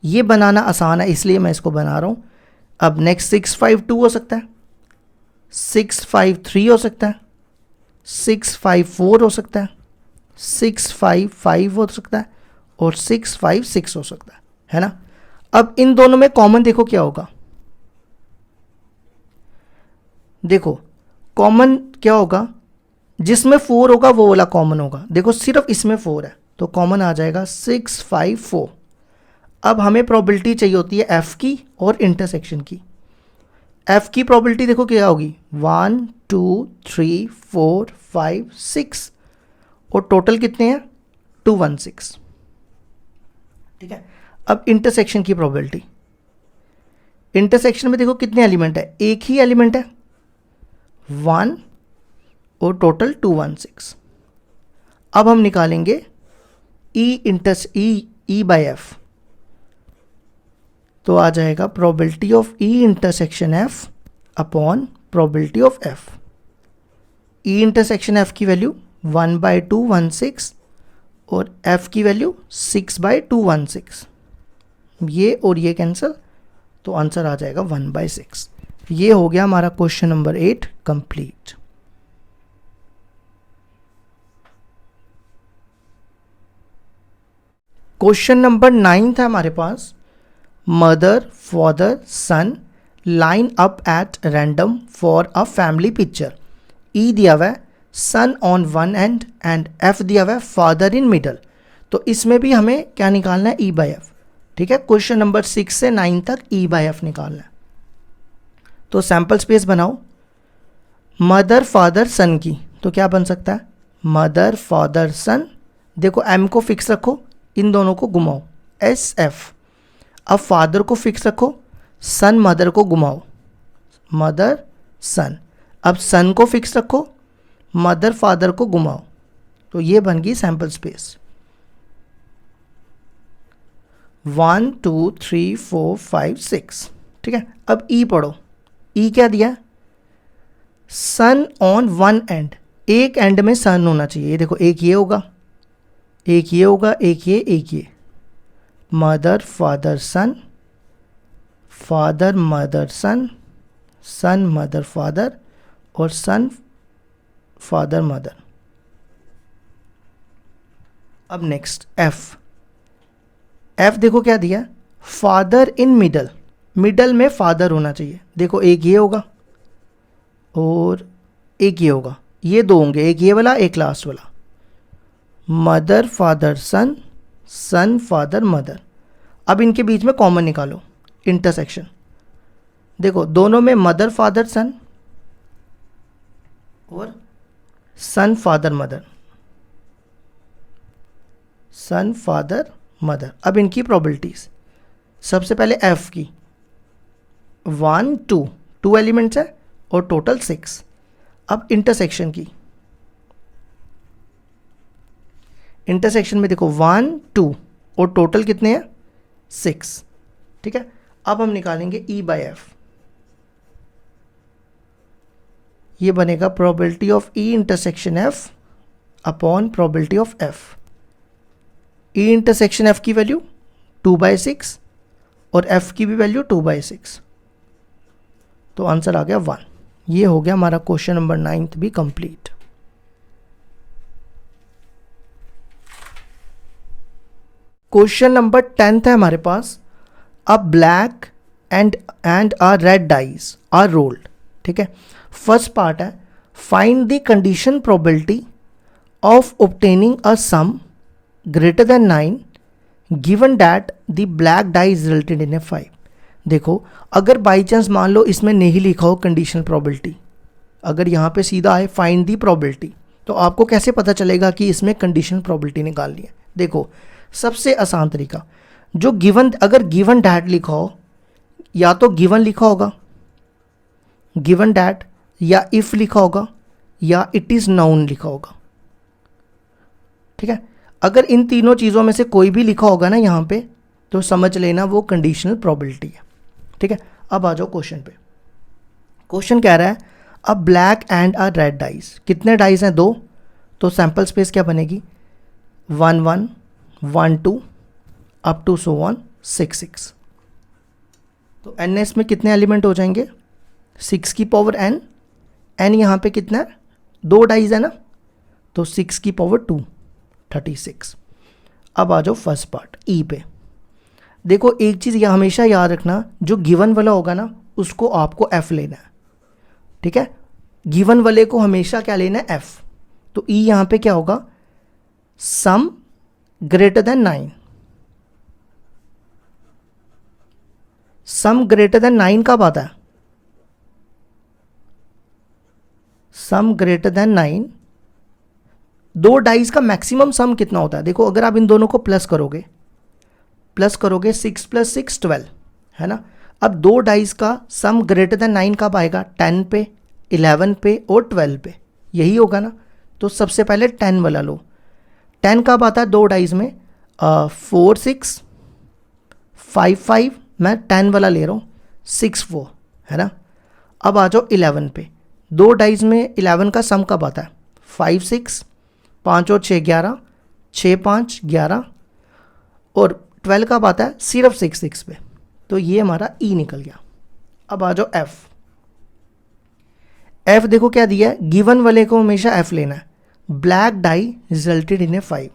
ये बनाना आसान है इसलिए मैं इसको बना रहा हूँ। अब नेक्स्ट 6 5 2 हो सकता है, 6 5 3 हो सकता है, 6 5 4 हो सकता है, 6 5 5 हो सकता है, और 6 5 6 हो सकता है ना। अब इन दोनों में कॉमन देखो क्या होगा, देखो कॉमन क्या होगा, जिसमें 4 होगा वो वाला कॉमन होगा। देखो सिर्फ इसमें 4 है तो कॉमन आ जाएगा 6 5 4। अब हमें प्रोबेबिलिटी चाहिए होती है एफ की और इंटरसेक्शन की। एफ की प्रोबेबिलिटी देखो क्या होगी, 1 2 3 4 5 6, और टोटल कितने हैं 216, ठीक है। अब इंटरसेक्शन की प्रोबेबिलिटी, इंटरसेक्शन में देखो कितने एलिमेंट है, एक ही एलिमेंट है 1, और टोटल 216। अब हम निकालेंगे ई बाय एफ, तो आ जाएगा probability of E intersection F upon probability of F. E intersection F की वैल्यू 1/216 और एफ की वैल्यू 6/216, ये और ये कैंसिल, तो आंसर आ जाएगा 1/6। ये हो गया हमारा question number 8 complete. Question number 9 था हमारे पास, mother father son line up at random for a family picture. E दिया हुआ है son on one and and F दिया हुआ है फादर इन मिडल। तो इसमें भी हमें क्या निकालना है, ई बाय एफ, ठीक है। क्वेश्चन नंबर 6 से 9 तक ई बाय एफ निकालना है। तो सैंपल स्पेस बनाओ, मदर फादर सन की, तो क्या बन सकता है, मदर फादर सन। देखो एम को फिक्स रखो, इन दोनों को घुमाओ, एस एफ। अब फादर को फिक्स रखो, सन मदर को घुमाओ, मदर सन। अब सन को फिक्स रखो, मदर फादर को घुमाओ, तो ये बन गई सैंपल स्पेस। 1 2 3 4 5 6, ठीक है। अब ई पढ़ो, ई क्या दिया, सन ऑन वन एंड, एक एंड में सन होना चाहिए। ये देखो एक ये होगा, एक ये होगा, एक ये, एक ये। मदर फादर सन, फादर मदर सन, सन मदर फादर, और सन फादर मदर। अब नेक्स्ट एफ, एफ देखो क्या दिया, फादर इन मिडल, मिडल में फादर होना चाहिए। देखो एक ये होगा और एक ये होगा, ये दो होंगे, एक ये वाला एक लास्ट वाला। मदर फादर सन, सन फादर मदर। अब इनके बीच में कॉमन निकालो, इंटरसेक्शन। देखो दोनों में मदर फादर सन और सन फादर मदर, सन फादर मदर। अब इनकी प्रोबेबिलिटीज, सबसे पहले एफ की 1 2, 2 एलिमेंट्स है और टोटल 6। अब इंटरसेक्शन की, इंटरसेक्शन में देखो 1 2 और टोटल कितने हैं 6, ठीक है। अब हम निकालेंगे ई बाई एफ, ये बनेगा probability of E intersection F upon probability of F. E intersection F की वैल्यू 2/6 और एफ की भी वैल्यू 2/6, तो आंसर आ गया 1। ये हो गया हमारा क्वेश्चन नंबर 9 भी कंप्लीट। क्वेश्चन नंबर 10 है हमारे पास। A black and a red dice are rolled, ठीक है। फर्स्ट पार्ट है find the condition probability of obtaining a sum greater than 9 given that the black die is resulted in a 5। देखो अगर by chance मान लो इसमें नहीं लिखा हो कंडीशनल प्रोबेबिलिटी, अगर यहाँ पे सीधा आए फाइंड दी प्रोबेबिलिटी, तो आपको कैसे पता चलेगा कि इसमें कंडीशनल प्रोबेबिलिटी निकालनी है। देखो सबसे आसान तरीका, जो गिवन, अगर गिवन डैट लिखा हो, या तो गिवन लिखा होगा गिवन डैट, या इफ लिखा होगा, या इट इज नाउन लिखा होगा, ठीक है। अगर इन तीनों चीज़ों में से कोई भी लिखा होगा ना यहाँ पे, तो समझ लेना वो कंडीशनल प्रोबेबिलिटी है, ठीक है। अब आ जाओ क्वेश्चन पे। क्वेश्चन कह रहा है अ black and a red dice, कितने डाइस हैं 2, तो सैंपल स्पेस क्या बनेगी 1 1 1 2 अप टू सो ऑन 6 6। तो एन में कितने एलिमेंट हो जाएंगे 6 की पावर n, n यहाँ पे कितना है 2 डाइस है ना, तो 6 की पावर 2 36। अब आ जाओ फर्स्ट पार्ट ई पे। देखो एक चीज़ यह हमेशा याद रखना, जो गिवन वाला होगा ना उसको आपको एफ लेना है, ठीक है। गिवन वाले को हमेशा क्या लेना है एफ। तो ई यहाँ पे क्या होगा सम ग्रेटर देन 9, सम ग्रेटर देन 9 कब आता है, सम ग्रेटर देन 9, 2 डाइस का मैक्सिमम सम कितना होता है। देखो अगर आप इन दोनों को प्लस करोगे 6 + 6 12, है ना। अब 2 डाइस का सम ग्रेटर देन 9 कब आएगा 10 पे, 11 पे और 12 पे, यही होगा ना। तो सबसे पहले 10 वाला लो, 10 कब आता है 2 डाइस में 4 6 5 5, मैं 10 वाला ले रहा हूँ 6 4, है ना। अब आ जाओ 11 पे, 2 डाइस में 11 का सम कब आता है 5 6, 5 और 6 11, 6 5 11, और 12 कब आता है सिर्फ 6 6 पे। तो ये हमारा ई निकल गया। अब आ जाओ एफ। एफ देखो क्या दिया है, गिवन वाले को हमेशा एफ लेना है। Black die resulted in a 5,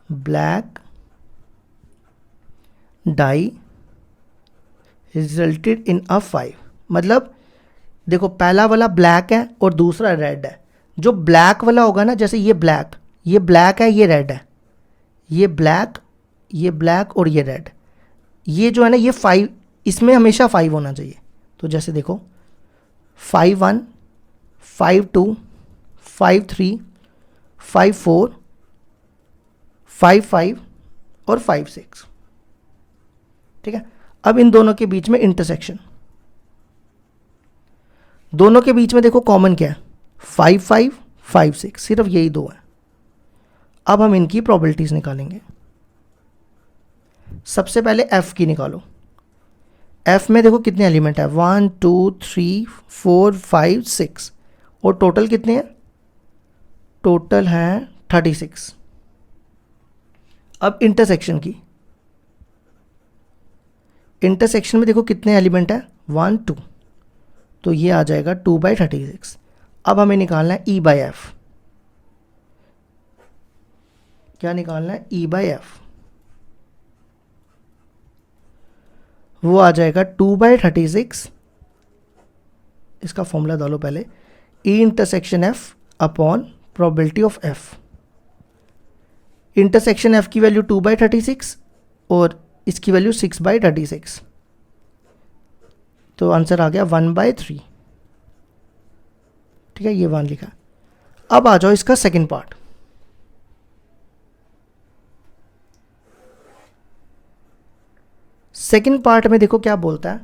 black die resulted in a 5, मतलब देखो पहला वाला ब्लैक है और दूसरा रेड है। जो ब्लैक वाला होगा ना, जैसे ये ब्लैक है, ये रेड है, ये ब्लैक और ये रेड, ये जो है ना ये 5, इसमें हमेशा 5 होना चाहिए। तो जैसे देखो 5 1 5 2 5 3 5 4 5 5 और 5 6, ठीक है। अब इन दोनों के बीच में इंटरसेक्शन, दोनों के बीच में देखो कॉमन क्या है 5 5 5 6, सिर्फ यही 2 है। अब हम इनकी प्रोबेबिलिटीज निकालेंगे। सबसे पहले एफ की निकालो। एफ में देखो कितने एलिमेंट है 1 2 3 4 5 6, और टोटल कितने हैं, टोटल हैं 36। अब इंटरसेक्शन की, इंटरसेक्शन में देखो कितने एलिमेंट है 1 2, तो ये आ जाएगा 2/36। अब हमें निकालना है ई बाई एफ। क्या निकालना है ई बाई एफ, वो आ जाएगा 2/36। इसका फॉर्मूला डालो पहले, E intersection F upon probability of F. Intersection F की वैल्यू 2/36 और इसकी वैल्यू 6/36, तो आंसर आ गया 1/3। ठीक है, ये 1 लिखा। अब आ जाओ इसका सेकंड पार्ट। सेकंड पार्ट में देखो क्या बोलता है,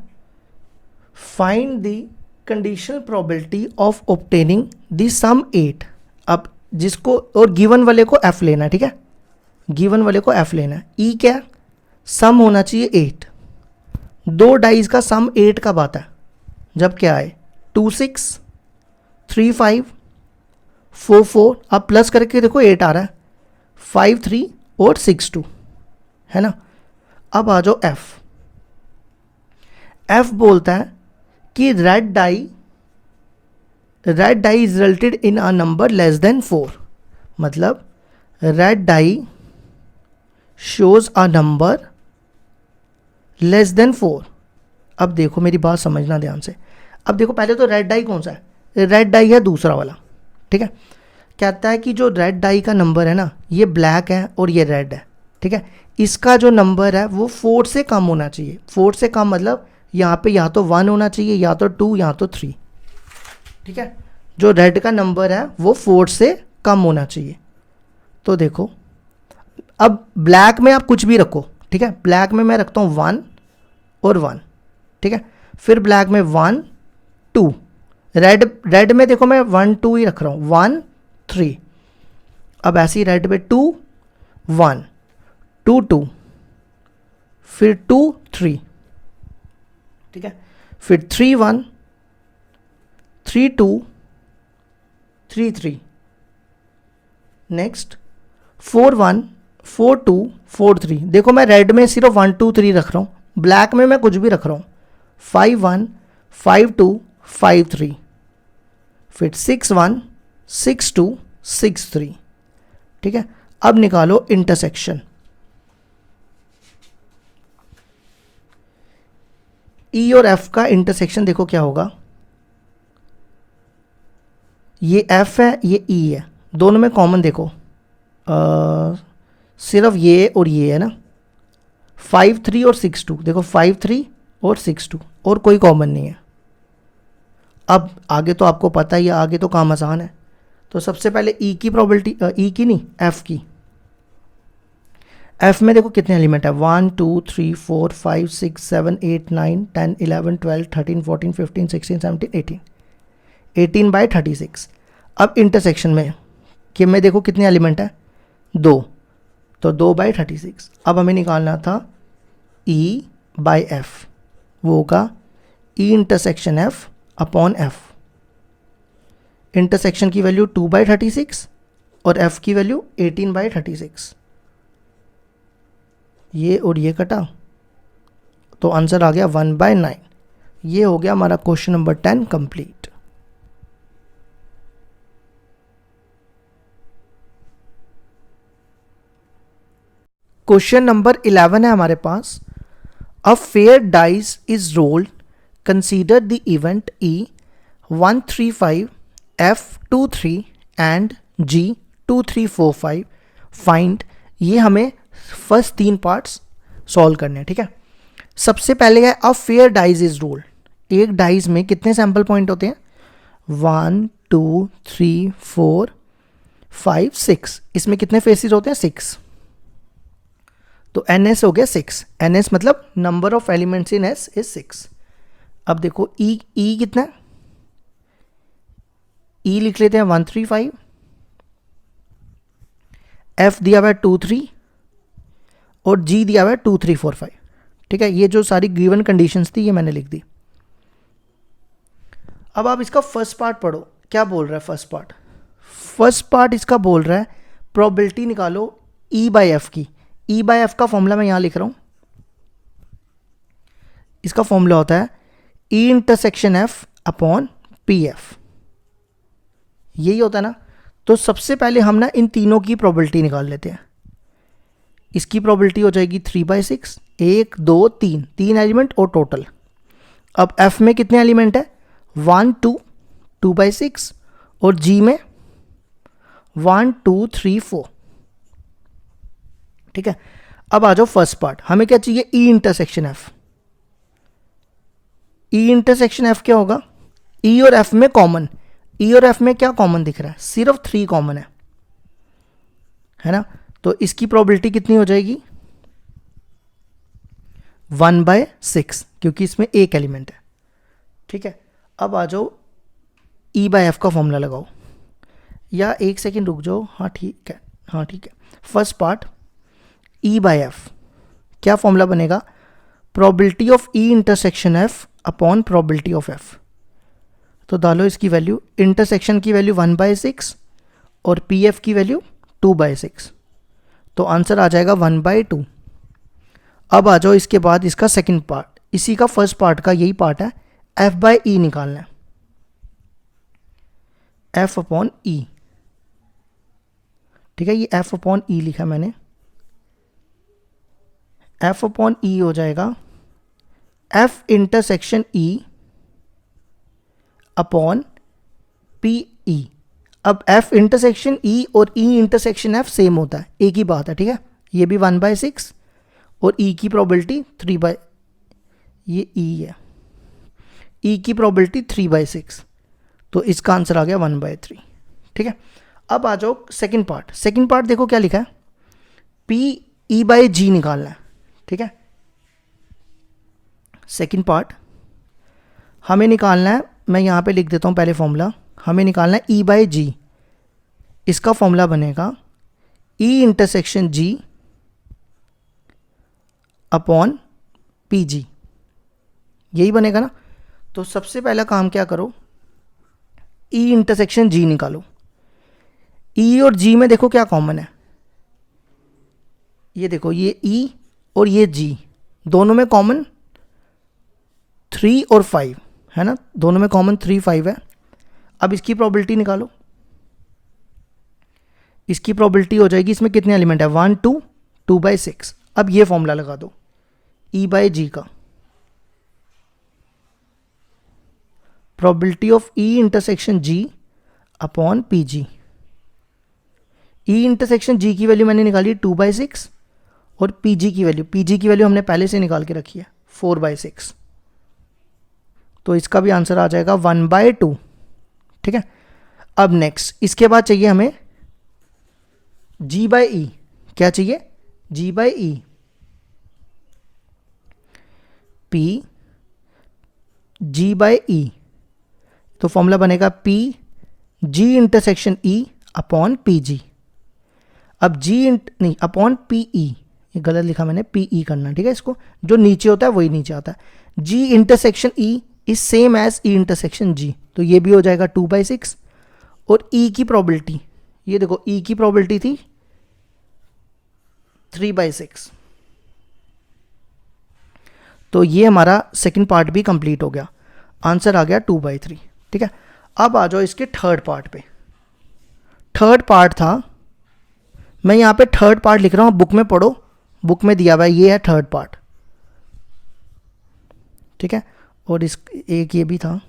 find the conditional probability of obtaining the sum 8। अब जिसको और गिवन वाले को एफ लेना है, ठीक है, गिवन वाले को एफ लेना है। ई क्या, सम होना चाहिए 8। दो डाइज का सम 8 कब आता है, जब क्या आए 2 6 3 5 4 4। अब प्लस करके देखो 8 आ रहा है, 5 3 और 6 2, है ना। अब आ जाओ एफ। एफ बोलता है कि red die is resulted in a number less than 4। मतलब red die shows a number less than 4। अब देखो मेरी बात समझना ध्यान से। अब देखो पहले तो रेड डाई कौन सा है, रेड डाई है दूसरा वाला, ठीक है। कहता है कि जो रेड डाई का नंबर है ना, ये ब्लैक है और ये रेड है, ठीक है। इसका जो नंबर है वो 4 से कम होना चाहिए। 4 से कम मतलब यहाँ पे या तो 1 होना चाहिए, या तो 2, या तो 3, ठीक है। जो रेड का नंबर है वो 4 से कम होना चाहिए। तो देखो अब ब्लैक में आप कुछ भी रखो, ठीक है। ब्लैक में मैं रखता हूँ 1 और 1, ठीक है। फिर ब्लैक में 1 2, रेड में देखो मैं 1 2 ही रख रहा हूँ, 1 3। अब ऐसे ही रेड में 2 1 2 2, फिर 2 3, ठीक है। फिर 3 1 3 2 3 3, नेक्स्ट 4 1 4 2 4 3। देखो मैं रेड में सिर्फ 1 2 3 रख रहा हूँ, ब्लैक में मैं कुछ भी रख रहा हूँ, 5 1 5 2 5 3, फिर 6 1 6 2 6 3, ठीक है। अब निकालो इंटरसेक्शन। ई और एफ का इंटरसेक्शन देखो क्या होगा, ये एफ है ये ई है, दोनों में कॉमन देखो सिर्फ ये और ये है ना, 5 3 और 6 2। देखो 5 3 और 6 2 और कोई कॉमन नहीं है। अब आगे तो आपको पता ही है, आगे तो काम आसान है। तो सबसे पहले ई की प्रोबेबिलिटी, ई की नहीं एफ की। एफ में देखो कितने एलिमेंट है, 1 2 3 4 5 6 7 8 9 10 11 12 13 14 15 16 17 18, 18/36। अब इंटरसेक्शन में देखो कितने एलिमेंट है, 2, तो 2/36। अब हमें निकालना था ई बाई एफ, वो होगा E intersection F upon F. Intersection की वैल्यू 2/36 और एफ की वैल्यू 18/36। ये और ये कटा तो आंसर आ गया 1/9। ये हो गया हमारा question number 10 complete. Question number 11 है हमारे पास। A fair dice is rolled, consider the event E 135 F23 and G 2345 find. ये हमें फर्स्ट 3 पार्ट्स सॉल्व करने हैं, ठीक है। सबसे पहले है अ फेयर डाइस इज रोल्ड। एक डाइस में कितने सैंपल पॉइंट होते हैं, 1 2 3 4 5 6। इसमें कितने फेसेस होते हैं, 6। तो NS हो गया 6। NS मतलब number of elements in S is 6। अब देखो E कितना है, E लिख लेते हैं 135, F दिया हुआ है 2 3 और G दिया हुआ है 2 3 4 5, ठीक है। ये जो सारी गिवन कंडीशंस थी ये मैंने लिख दी। अब आप इसका फर्स्ट पार्ट पढ़ो, क्या बोल रहा है फर्स्ट पार्ट इसका बोल रहा है प्रोबेबिलिटी निकालो E बाई एफ की। E बाई एफ का फॉर्मूला मैं यहां लिख रहा हूं, इसका फॉर्मूला होता है E intersection F upon PF, यही होता है ना। तो सबसे पहले हम ना इन तीनों की प्रोबेबिलिटी निकाल लेते हैं। इसकी प्रोबेबिलिटी हो जाएगी 3/6, 1 2 3, 3 एलिमेंट और टोटल। अब F में कितने एलिमेंट है, 1 2 2/6 और G में 1 2 3 4, ठीक है। अब आ जाओ फर्स्ट पार्ट, हमें क्या चाहिए, E intersection F. E intersection F क्या होगा, ई और एफ में कॉमन, ई और एफ में क्या कॉमन दिख रहा है, सिर्फ 3 कॉमन है ना। तो इसकी प्रोबेबिलिटी कितनी हो जाएगी, 1/6, क्योंकि इसमें एक एलिमेंट है। ठीक है, अब आ जाओ ई बाय एफ का फॉर्मूला लगाओ, या एक सेकेंड रुक जाओ, हाँ ठीक है, हाँ ठीक है। First part E by F, क्या फॉर्मूला बनेगा, probability of E intersection F upon probability of F. तो डालो इसकी वैल्यू, इंटरसेक्शन की वैल्यू 1/6 और पी एफ की वैल्यू 2/6, तो आंसर आ जाएगा 1/2। अब आ जाओ इसके बाद इसका सेकंड पार्ट, इसी का फर्स्ट पार्ट का यही पार्ट है, एफ बाय ई निकालना है, एफ अपॉन ई। ठीक है, ये एफ अपॉन ई लिखा मैंने, एफ अपॉन ई हो जाएगा F intersection E upon P E. अब एफ इंटरसेक्शन ई और ई इंटरसेक्शन एफ सेम होता है, एक ही बात है। ठीक है, ये भी 1/6 और ई की प्रोबेबिलिटी 3 ये ई है, ई की प्रोबेबिलिटी 3/6, तो इसका आंसर आ गया 1/3। ठीक है, अब आ जाओ सेकंड पार्ट। सेकंड पार्ट देखो क्या लिखा है, पी ई बाय जी निकालना है। ठीक है, सेकंड पार्ट हमें निकालना है, मैं यहाँ पे लिख देता हूँ पहले फॉर्मूला, हमें निकालना है ई बाय जी। इसका फॉर्मूला बनेगा ई इंटरसेक्शन जी अपॉन पी जी, यही बनेगा ना। तो सबसे पहला काम क्या करो, ई इंटरसेक्शन जी निकालो। ई और जी में देखो क्या कॉमन है, ये देखो, ये ई और ये जी, दोनों में कॉमन 3 और 5 है ना, दोनों में कॉमन 3, 5 है। अब इसकी प्रोबेबिलिटी निकालो, इसकी प्रोबेबिलिटी हो जाएगी, इसमें कितने एलिमेंट है, 1 2 2/6। अब ये फॉर्मूला लगा दो ई बाय जी का, probability of E intersection G upon P G. E intersection G की वैल्यू मैंने निकाली 2/6 और पी जी की वैल्यू हमने पहले से निकाल के रखी है 4/6, तो इसका भी आंसर आ जाएगा 1/2। ठीक है, अब नेक्स्ट इसके बाद चाहिए हमें जी बाई ई, क्या चाहिए, G by E, P G by E, तो फॉर्मूला बनेगा P G intersection E upon P G. अब जी नहीं अपॉन पी ई, ये गलत लिखा मैंने, पी ई करना। ठीक है, इसको जो नीचे होता है वही नीचे आता है। G intersection E is same as E intersection G, तो ये भी हो जाएगा 2/6 और ई की प्रोबेबिलिटी, ये देखो ई की प्रोबेबिलिटी थी 3/6, तो ये हमारा सेकंड पार्ट भी कंप्लीट हो गया, आंसर आ गया 2/3। ठीक है, अब आ जाओ इसके थर्ड पार्ट पे। थर्ड पार्ट था, मैं यहाँ पे थर्ड पार्ट लिख रहा हूँ, बुक में पढ़ो, बुक में दिया हुआ है, ये है थर्ड पार्ट। ठीक है, और इस एक ये भी था,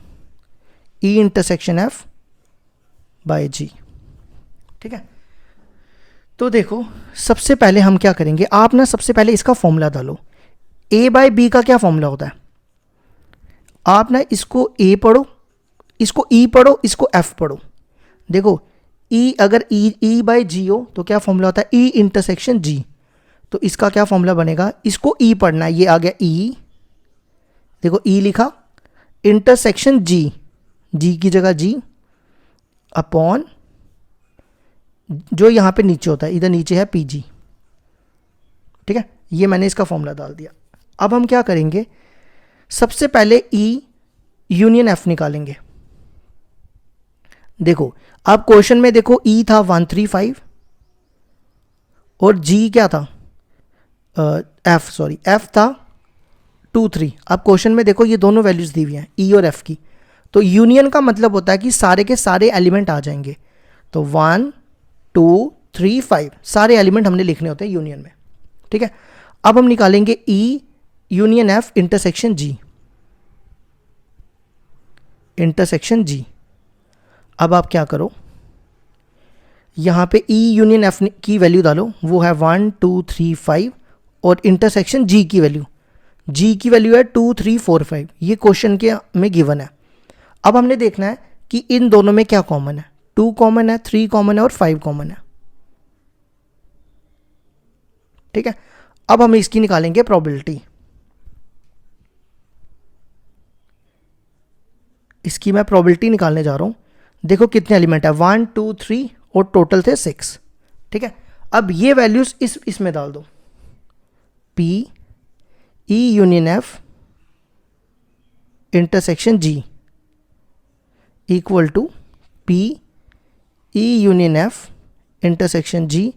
ई इंटरसेक्शन एफ बाय जी। ठीक है, तो देखो सबसे पहले हम क्या करेंगे, आप ना सबसे पहले इसका फॉर्मूला डालो। ए बाय बी का क्या फॉर्मूला होता है, आप ना इसको ए पढ़ो, इसको ई पढ़ो, इसको एफ पढ़ो। देखो ई अगर ई बाय जी हो तो क्या फॉर्मूला होता है, ई इंटरसेक्शन जी, तो इसका क्या फॉर्मूला बनेगा, इसको ई पढ़ना है, ये आ गया ई, देखो ई लिखा, इंटरसेक्शन जी, जी की जगह जी अपॉन जो यहाँ पे नीचे होता है, इधर नीचे है पी जी। ठीक है, ये मैंने इसका फॉर्मूला डाल दिया। अब हम क्या करेंगे, सबसे पहले ई यूनियन एफ निकालेंगे। देखो अब क्वेश्चन में देखो ई था 135 और जी क्या था, एफ था 2 3। अब क्वेश्चन में देखो ये दोनों वैल्यूज दी हुई हैं ई और एफ की, तो यूनियन का मतलब होता है कि सारे के सारे एलिमेंट आ जाएंगे। तो 1 2 3 5 सारे एलिमेंट हमने लिखने होते हैं यूनियन में। ठीक है, अब हम निकालेंगे ई यूनियन एफ इंटरसेक्शन जी, इंटरसेक्शन जी। अब आप क्या करो, यहाँ पे ई यूनियन एफ की वैल्यू डालो, वो है 1 2 3 5 और इंटरसेक्शन जी की वैल्यू, जी की वैल्यू है 2 3 4 5, ये क्वेश्चन के में गिवन है। अब हमने देखना है कि इन दोनों में क्या कॉमन है, 2 कॉमन है, 3 कॉमन है और 5 कॉमन है। ठीक है, अब हम इसकी निकालेंगे प्रोबेबिलिटी। इसकी मैं प्रोबेबिलिटी निकालने जा रहा हूं। देखो कितने एलिमेंट है, 1 2 3 और टोटल थे 6। ठीक है, अब ये वैल्यूज इसमें डाल दो, P E union F intersection G equal to P E union F intersection G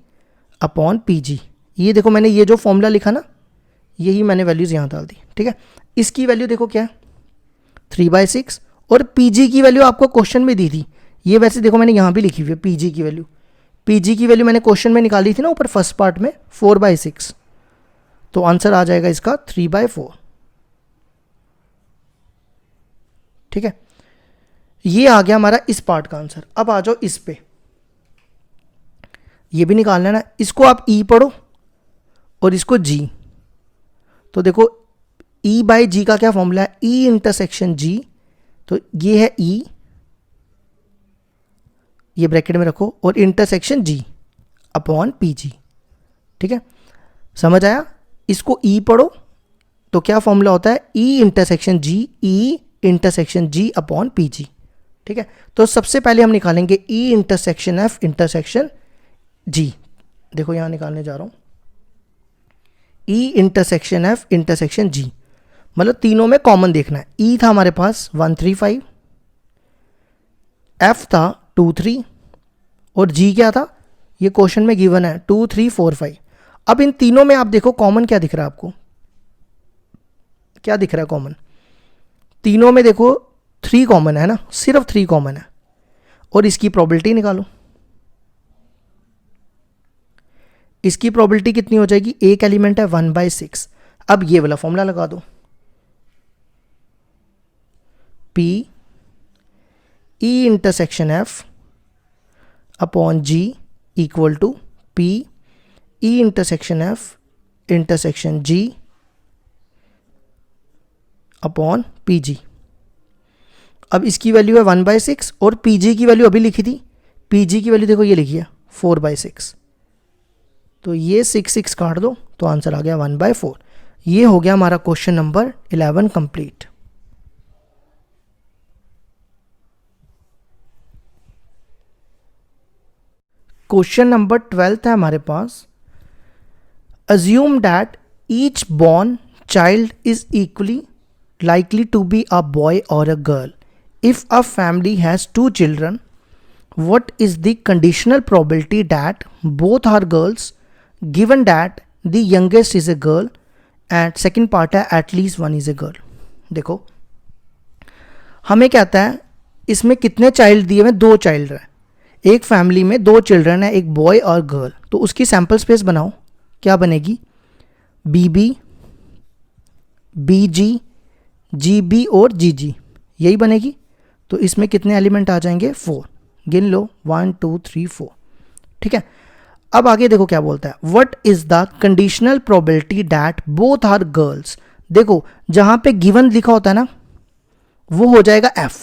upon PG। ये देखो मैंने ये जो फॉर्मूला लिखा ना, यही मैंने वैल्यूज यहाँ डाल दी। ठीक है, इसकी वैल्यू देखो क्या है, 3/6, और PG की वैल्यू आपको क्वेश्चन में दी थी, ये वैसे देखो मैंने यहाँ भी लिखी हुई है PG की वैल्यू। PG की वैल्यू मैंने क्वेश्चन में निकाली थी ना ऊपर फर्स्ट पार्ट में, 4/6, तो आंसर आ जाएगा इसका 3/4। ठीक है, ये आ गया हमारा इस पार्ट का आंसर। अब आ जाओ इस पे, ये भी निकालना है ना, इसको आप E पढ़ो और इसको G। तो देखो E/G का क्या फॉर्मूला है, E इंटरसेक्शन G, तो ये है E, ये ब्रैकेट में रखो, और इंटरसेक्शन G अपॉन PG। ठीक है, समझ आया, इसको E पढ़ो तो क्या फॉर्मूला होता है, E intersection G, E intersection G upon PG। ठीक है, तो सबसे पहले हम निकालेंगे E intersection F intersection G। देखो यहां निकालने जा रहा हूं, E intersection F intersection G, मतलब तीनों में कॉमन देखना है। E था हमारे पास 1 3 5, F था 2 3, और G क्या था, ये क्वेश्चन में गिवन है 2 3 4 5। अब इन तीनों में आप देखो कॉमन क्या दिख रहा है आपको, क्या दिख रहा है कॉमन, तीनों में देखो 3 कॉमन है ना, सिर्फ 3 कॉमन है, और इसकी प्रोबेबिलिटी निकालो। इसकी प्रोबेबिलिटी कितनी हो जाएगी, एक एलिमेंट है 1/6। अब ये वाला फॉर्मूला लगा दो, P E intersection F upon G equal to P E intersection F intersection G upon PG। अब इसकी वैल्यू है 1/6 और PG की वैल्यू अभी लिखी थी, PG की वैल्यू देखो ये लिखी है 4/6, तो ये 6 6 काट दो तो आंसर आ गया 1/4। ये हो गया हमारा question number 11 complete. Question number 12 है हमारे पास, assume that each born child is equally likely to be a boy or a girl. If a family has 2 children, what is the conditional probability that both are girls, given that the youngest is a girl and second part है at least one is a girl। देखो हमें क्या आता है, इसमें कितने child दिए हुए, 2 चाइल्ड है, एक फैमिली में 2 चिल्ड्रन है, एक बॉय और गर्ल, तो उसकी सैंपल स्पेस बनाओ, क्या बनेगी, BB BG GB और GG, यही बनेगी। तो इसमें कितने एलिमेंट आ जाएंगे, 4, गिन लो 1 2 3 4। ठीक है, अब आगे देखो क्या बोलता है, what is the conditional probability that both are girls. देखो जहां पे गिवन लिखा होता है ना वो हो जाएगा F,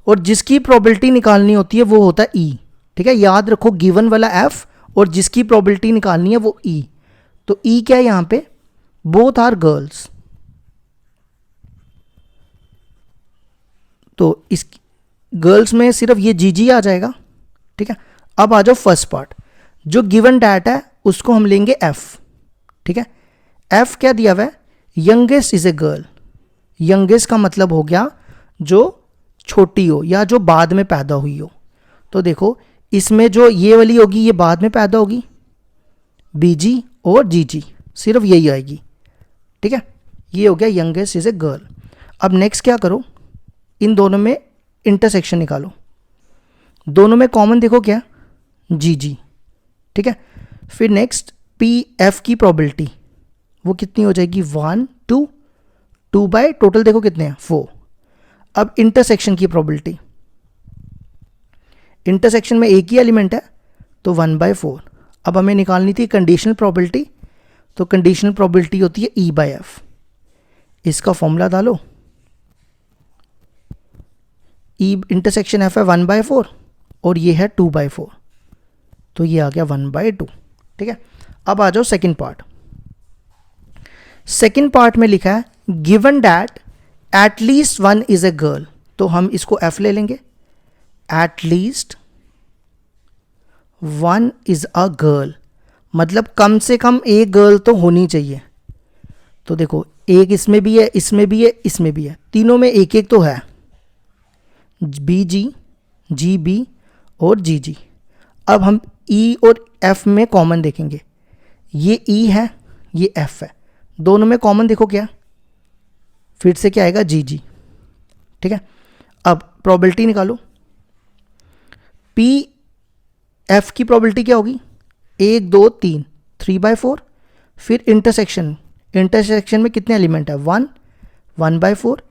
और जिसकी प्रोबेबिलिटी निकालनी होती है वो होता है E। ठीक है, याद रखो गिवन वाला F और जिसकी प्रोबेबिलिटी निकालनी है वो E। तो E क्या है यहां पे, बोथ आर गर्ल्स, तो इस गर्ल्स में सिर्फ ये GG आ जाएगा। ठीक है, अब आ जाओ फर्स्ट पार्ट, जो गिवन डाटा है उसको हम लेंगे F। ठीक है, F क्या दिया हुआ है, youngest is a girl. Youngest का मतलब हो गया जो छोटी हो या जो बाद में पैदा हुई हो। तो देखो इसमें जो ये वाली होगी ये बाद में पैदा होगी, BG और GG, सिर्फ यही आएगी। ठीक है, ये हो गया यंगेस्ट इज ए गर्ल। अब नेक्स्ट क्या करो, इन दोनों में इंटरसेक्शन निकालो, दोनों में कॉमन देखो क्या, GG। ठीक है, फिर नेक्स्ट PF की प्रोबेबिलिटी वो कितनी हो जाएगी, 1 2 बाय टोटल देखो कितने हैं, 4। अब इंटरसेक्शन की प्रोबेबिलिटी, इंटरसेक्शन में एक ही एलिमेंट है तो 1/4। अब हमें निकालनी थी कंडीशनल प्रोबेबिलिटी, तो कंडीशनल प्रोबेबिलिटी होती है E/F। इसका फॉर्मूला डालो, E इंटरसेक्शन F है 1/4 और ये है 2/4, तो ये आ गया 1/2। ठीक है, अब आ जाओ सेकंड पार्ट। सेकंड पार्ट में लिखा है given that at least one is a girl, तो हम इसको F ले लेंगे। At least one is a girl, मतलब कम से कम एक गर्ल तो होनी चाहिए। तो देखो एक इसमें भी है, इसमें भी है, इसमें भी है, तीनों में एक एक तो है, BG, GB और GG। अब हम E और F में कॉमन देखेंगे, ये E है, ये F है, दोनों में कॉमन देखो क्या, फिर से क्या आएगा GG। ठीक है, अब प्रोबेबिलिटी निकालो। PF की प्रोबेबिलिटी क्या होगी, 1 2 3, 3/4। फिर इंटरसेक्शन में कितने एलिमेंट है, 1, 1/4।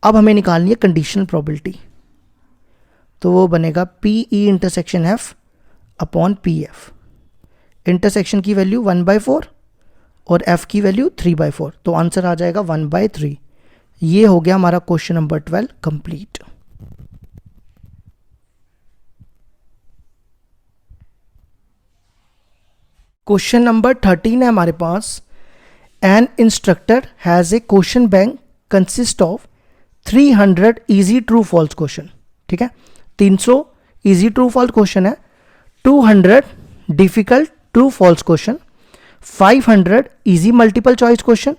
अब हमें निकालनी है कंडीशनल प्रोबेबिलिटी, तो वो बनेगा PE intersection F upon PF। Intersection की वैल्यू 1/4 और F की वैल्यू 3/4, तो आंसर आ जाएगा 1/3। ये हो गया हमारा question number 12 complete. Question number 13 है हमारे पास। An instructor has a question bank consist of 300 easy true false question. ठीक है, 300 इजी ट्रू फॉल्स क्वेश्चन है, 200 difficult true false question, 500 easy multiple choice question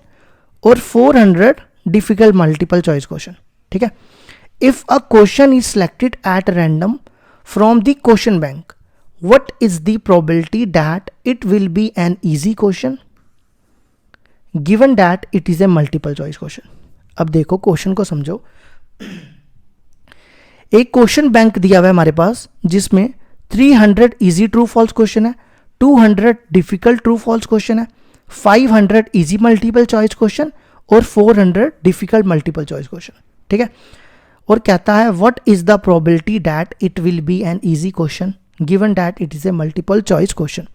और 400 डिफिकल्ट मल्टीपल चॉइस क्वेश्चन। ठीक है, if a question is selected at random from the question bank, what is the probability that it will be an easy question given that it is a multiple choice question। अब देखो question को समझो। एक question bank दिया हुआ है हमारे पास जिसमें 300 इजी ट्रू फॉल्स क्वेश्चन है, 200 डिफिकल्ट ट्रू फॉल्स क्वेश्चन है, 500 इजी मल्टीपल चॉइस क्वेश्चन और 400 डिफिकल्ट मल्टीपल चॉइस क्वेश्चन। ठीक है, और कहता है what is the probability that it will be an easy question given that it is a multiple choice question.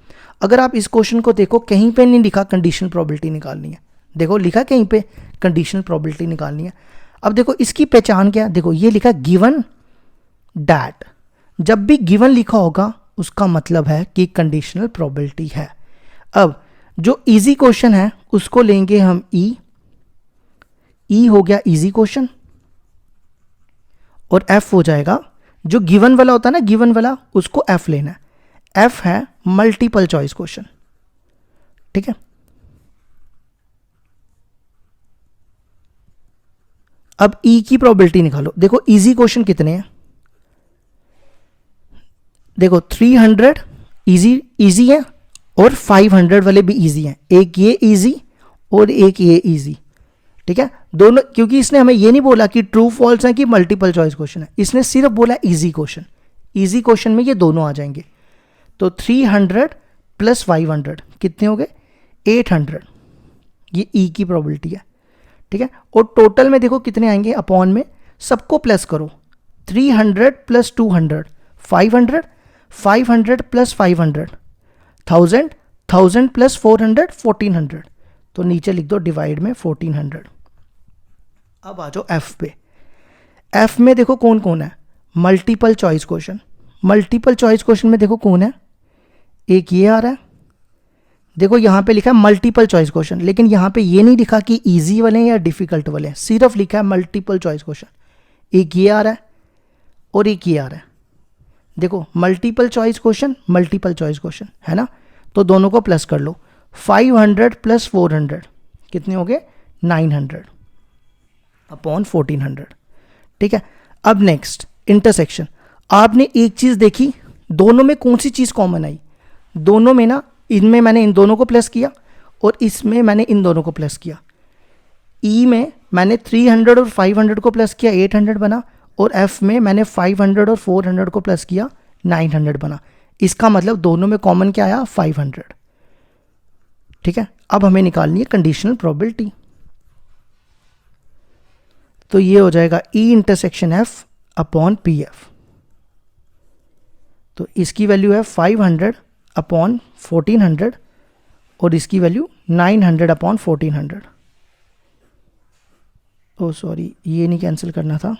अगर आप इस क्वेश्चन को देखो, कहीं पे नहीं लिखा कंडीशनल प्रोबेबिलिटी निकालनी है, देखो लिखा कहीं पे कंडीशनल प्रोबेबिलिटी निकालनी है। अब देखो इसकी पहचान क्या है, देखो ये लिखा गिवन दैट, जब भी गिवन लिखा होगा उसका मतलब है कि कंडीशनल प्रोबेबिलिटी है। अब जो इजी क्वेश्चन है उसको लेंगे हम ई हो गया इजी क्वेश्चन, और F हो जाएगा जो गिवन वाला होता है ना, गिवन वाला उसको F लेना है, F है मल्टीपल चॉइस क्वेश्चन। ठीक है, अब E की प्रोबेबिलिटी निकालो। देखो इजी क्वेश्चन कितने हैं, देखो 300 इजी है और 500 वाले भी इजी हैं, एक ये इजी और एक ये इजी। ठीक है, दोनों, क्योंकि इसने हमें ये नहीं बोला कि ट्रू फॉल्स है कि मल्टीपल चॉइस क्वेश्चन है, इसने सिर्फ बोला इजी क्वेश्चन। इजी क्वेश्चन में ये दोनों आ जाएंगे, तो 300 प्लस 500 कितने हो गए, 800। ये ई की प्रोबेबिलिटी है। ठीक है, और टोटल में देखो कितने आएंगे, अपॉन में सबको प्लस करो, 300 प्लस 200 500, 500 प्लस 500 1000, 1000 प्लस 400 1400, तो नीचे लिख दो डिवाइड में 1400। अब आ जाओ F पे। F में देखो कौन कौन है, multiple choice question. Multiple choice question में देखो कौन है, एक ये आ रहा है, देखो यहाँ पे लिखा है मल्टीपल चॉइस क्वेश्चन, लेकिन यहाँ पे ये नहीं लिखा कि इजी वाले हैं या डिफिकल्ट वाले हैं, सिर्फ लिखा है मल्टीपल चॉइस क्वेश्चन। एक ये आ रहा है और एक ये आ रहा है, देखो multiple choice question, multiple choice question है ना, तो दोनों को प्लस कर लो, 500 प्लस 400 कितने हो गए, 900 अपॉन 1400। ठीक है, अब नेक्स्ट इंटरसेक्शन। आपने एक चीज़ देखी, दोनों में कौन सी चीज़ कॉमन आई, दोनों में ना, इनमें मैंने इन दोनों को प्लस किया और इसमें मैंने इन दोनों को प्लस किया। ई में मैंने 300 और 500 को प्लस किया, 800 बना, और एफ में मैंने 500 और 400 को प्लस किया, 900 बना। इसका मतलब दोनों में कॉमन क्या आया, 500। ठीक है, अब हमें निकालनी है कंडीशनल प्रोबेबिलिटी, तो ये हो जाएगा E intersection F upon P F. तो इसकी वैल्यू है 500 अपॉन 1400, और इसकी वैल्यू 900 अपॉन 1400। ओ सॉरी, ये नहीं कैंसिल करना था,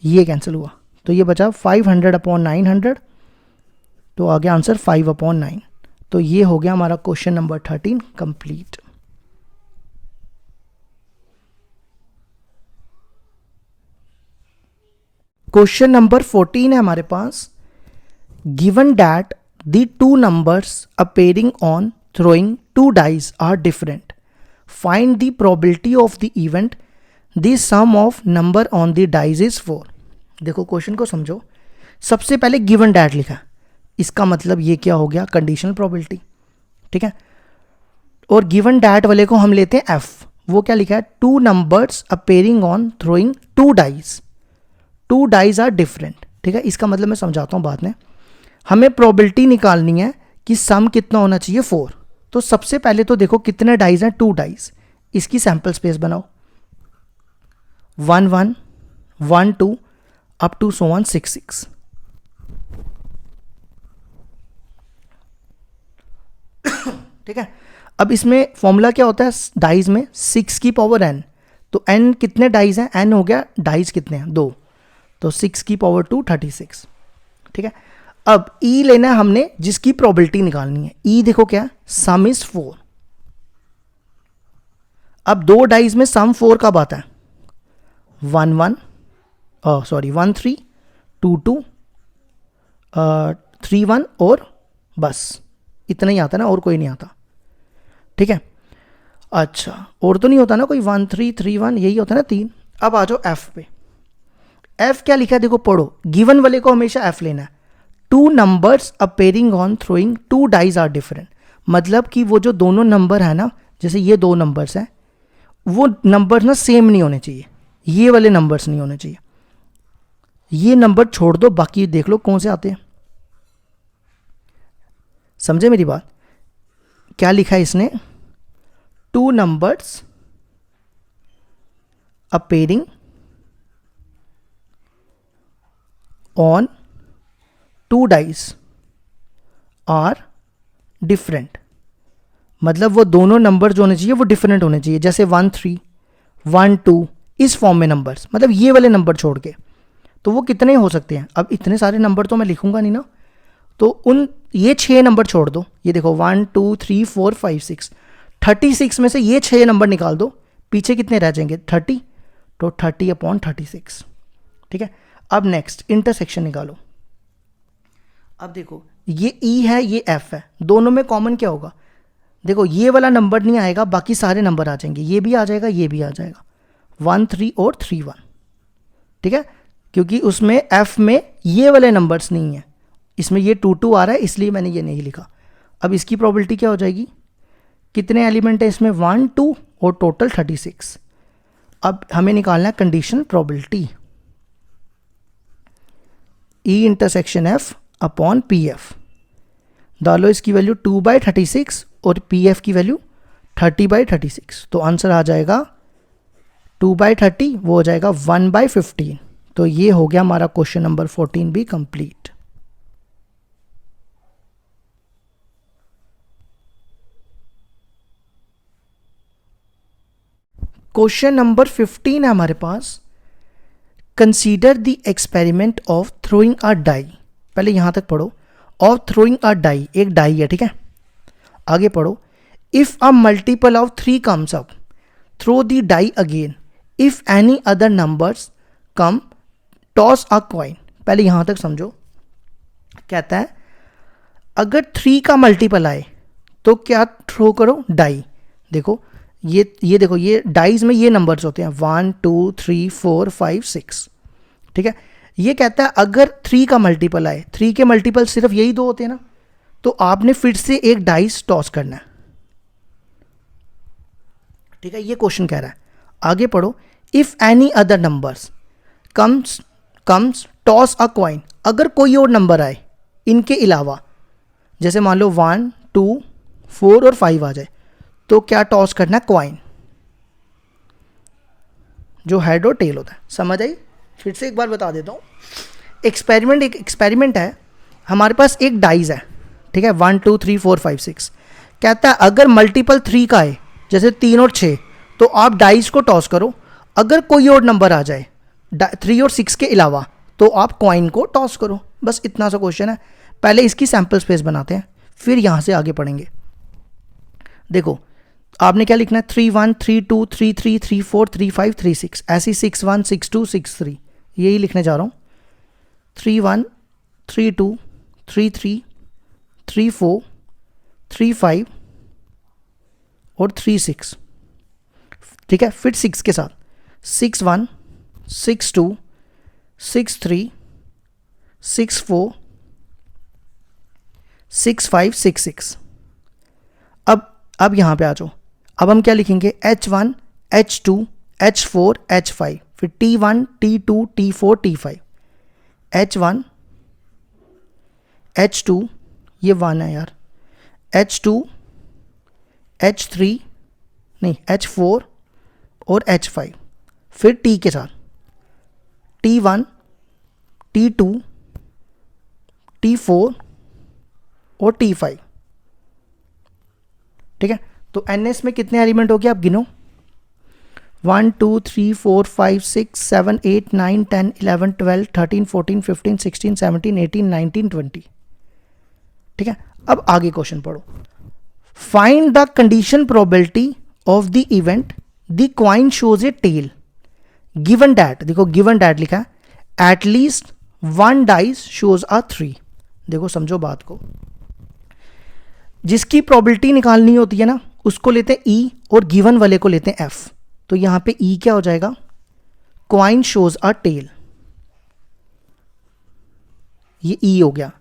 ये कैंसिल हुआ, तो ये बचा 500 अपॉन 900, तो आ गया आंसर 5 अपॉन 9। तो ये हो गया हमारा question number 13 complete. Question number 14 है हमारे पास, given that the two numbers appearing on throwing two dice are different, find the probability of the event, the sum of number on the dice is 4। देखो question को समझो, सबसे पहले given that लिखा, इसका मतलब ये क्या हो गया, कंडीशनल प्रोबेबिलिटी, ठीक है। और गिवन डैट वाले को हम लेते हैं एफ, वो क्या लिखा है, two numbers appearing on throwing two dies are different, ठीक है। इसका मतलब मैं समझाता हूँ बाद में। हमें प्रोबेबिलिटी निकालनी है कि सम कितना होना चाहिए, 4। तो सबसे पहले तो देखो कितने डाइज हैं, 2 डाइज, इसकी सैंपल स्पेस बनाओ, 1 1 1 2 अप टू सो 1 6 6, ठीक है। अब इसमें फॉर्मूला क्या होता है डाइज में, 6 की पावर n, तो n कितने डाइज हैं, n हो गया, डाइज कितने हैं 2, तो 6 की पावर 2 36, ठीक है। अब e लेना है हमने, जिसकी प्रोबेबिलिटी निकालनी है, e देखो क्या, सम इज 4। अब 2 डाइज में सम 4 कब आता है, 1 1 1 3 2 2 3 1 और बस इतना ही आता ना, और कोई नहीं आता, ठीक है। अच्छा, और तो नहीं होता ना कोई, 1 3 3 1 यही होता है ना 3। अब आ जाओ एफ पे, एफ क्या लिखा है देखो पढ़ो, गिवन वाले को हमेशा एफ लेना है, two numbers appearing on throwing two dies are different, मतलब कि वो जो दोनों नंबर है ना, जैसे ये 2 नंबर्स हैं, वो नंबर ना सेम नहीं होने चाहिए, ये वाले नंबर्स नहीं होने चाहिए, ये नंबर छोड़ दो, बाकी देख लो कौन से आते हैं। समझे मेरी बात, क्या लिखा है इसने, two numbers appearing on two dice are different, मतलब वो दोनों नंबर जो होने चाहिए वो डिफरेंट होने चाहिए, जैसे 1 3 1 2 इस फॉर्म में नंबर्स, मतलब ये वाले नंबर छोड़ के, तो वो कितने हो सकते हैं। अब इतने सारे नंबर तो मैं लिखूंगा नहीं ना, तो उन ये 6 नंबर छोड़ दो, ये देखो 1 2 3 4 5 6, 36 में से ये 6 नंबर निकाल दो, पीछे कितने रह जाएंगे 30, तो 30 अपॉन 36, ठीक है। अब नेक्स्ट इंटरसेक्शन निकालो। अब देखो ये ई है, ये एफ है, दोनों में कॉमन क्या होगा, देखो ये वाला नंबर नहीं आएगा, बाकी सारे नंबर आ जाएंगे, ये भी आ जाएगा, ये भी आ जाएगा, 1 3 और 3 1, ठीक है, क्योंकि उसमें एफ में ये वाले नंबर्स नहीं है, इसमें ये 2 2 आ रहा है, इसलिए मैंने ये नहीं लिखा। अब इसकी प्रोबेबिलिटी क्या हो जाएगी, कितने एलिमेंट है इसमें, 1 2 और टोटल 36। अब हमें निकालना है condition probability, E intersection F upon P F, डालो इसकी वैल्यू 2/36 और पी एफ की वैल्यू 30/36, तो आंसर आ जाएगा 2/30, वो हो जाएगा 1/15। तो ये हो गया हमारा क्वेश्चन नंबर 14 भी कंप्लीट। क्वेश्चन नंबर 15 है हमारे पास, consider the experiment of throwing a die, पहले यहां तक पढ़ो, ऑफ थ्रोइंग अ डाई, एक डाई है, ठीक है। आगे पढ़ो, if a multiple of 3 comes up, throw the die again, if any other numbers come, toss a coin. पहले यहां तक समझो, कहता है अगर 3 का मल्टीपल आए तो क्या थ्रो करो, डाई। देखो ये देखो, ये डाइज में ये नंबर्स होते हैं 1 2 3 4 5 6, ठीक है। ये कहता है अगर 3 का मल्टीपल आए, 3 के मल्टीपल सिर्फ यही 2 होते हैं ना, तो आपने फिर से एक डाइस टॉस करना है, ठीक है। ये क्वेश्चन कह रहा है। आगे पढ़ो, if any other numbers comes toss a coin, अगर कोई और नंबर आए इनके अलावा, जैसे मान लो 1 2 4 और 5 आ जाए, तो क्या टॉस करना है, कॉइन, जो हेड और टेल होता है। समझ आई, फिर से एक बार बता देता हूँ। एक एक्सपेरिमेंट है, हमारे पास एक डाइज है, ठीक है, 1 2 3 4 5 6, कहता है अगर मल्टीपल 3 का है, जैसे 3 और 6, तो आप डाइस को टॉस करो, अगर कोई और नंबर आ जाए 3 और 6 के अलावा तो आप कॉइन को टॉस करो। बस इतना सा क्वेश्चन है। पहले इसकी सैंपल स्पेस बनाते हैं, फिर यहाँ से आगे पढ़ेंगे। देखो आपने क्या लिखना है, 3 1 3 2 3 3 3 4 3 5 3 6, ऐसी 6 1 6 2 6 3, यही लिखने जा रहा हूँ। 3 1 3 2 3 3 3 4 3 5 और 3 6, ठीक है। फिर 6 के साथ 6 1 6 2 6 3 6 4 6 5 6 6। अब यहाँ पे आ जाओ। अब हम क्या लिखेंगे, H1 H2 H4 H5, फिर T1 T2 T4 T5, H1 H2, ये 1 है यार, H2 H3 नहीं H4 और H5, फिर T के साथ T1 T2 T4 और T5, ठीक है। तो NS में कितने एलिमेंट हो गए आप गिनो, 1 2 3 4 5 6 7 8 9 10 11 12 13 14 15 16 17 18 19 20, ठीक है। अब आगे क्वेश्चन पढ़ो। Find the condition probability of the event the coin shows a tail given that, देखो गिवन दैट लिखा है, एटलीस्ट 1 डाइस शोज अ 3। देखो समझो बात को, जिसकी प्रोबेबिलिटी निकालनी होती है ना उसको लेते हैं ई और गिवन वाले को लेते हैं एफ। तो यहां पे ई क्या हो जाएगा, कॉइन शोज अ टेल, ये ई हो गया,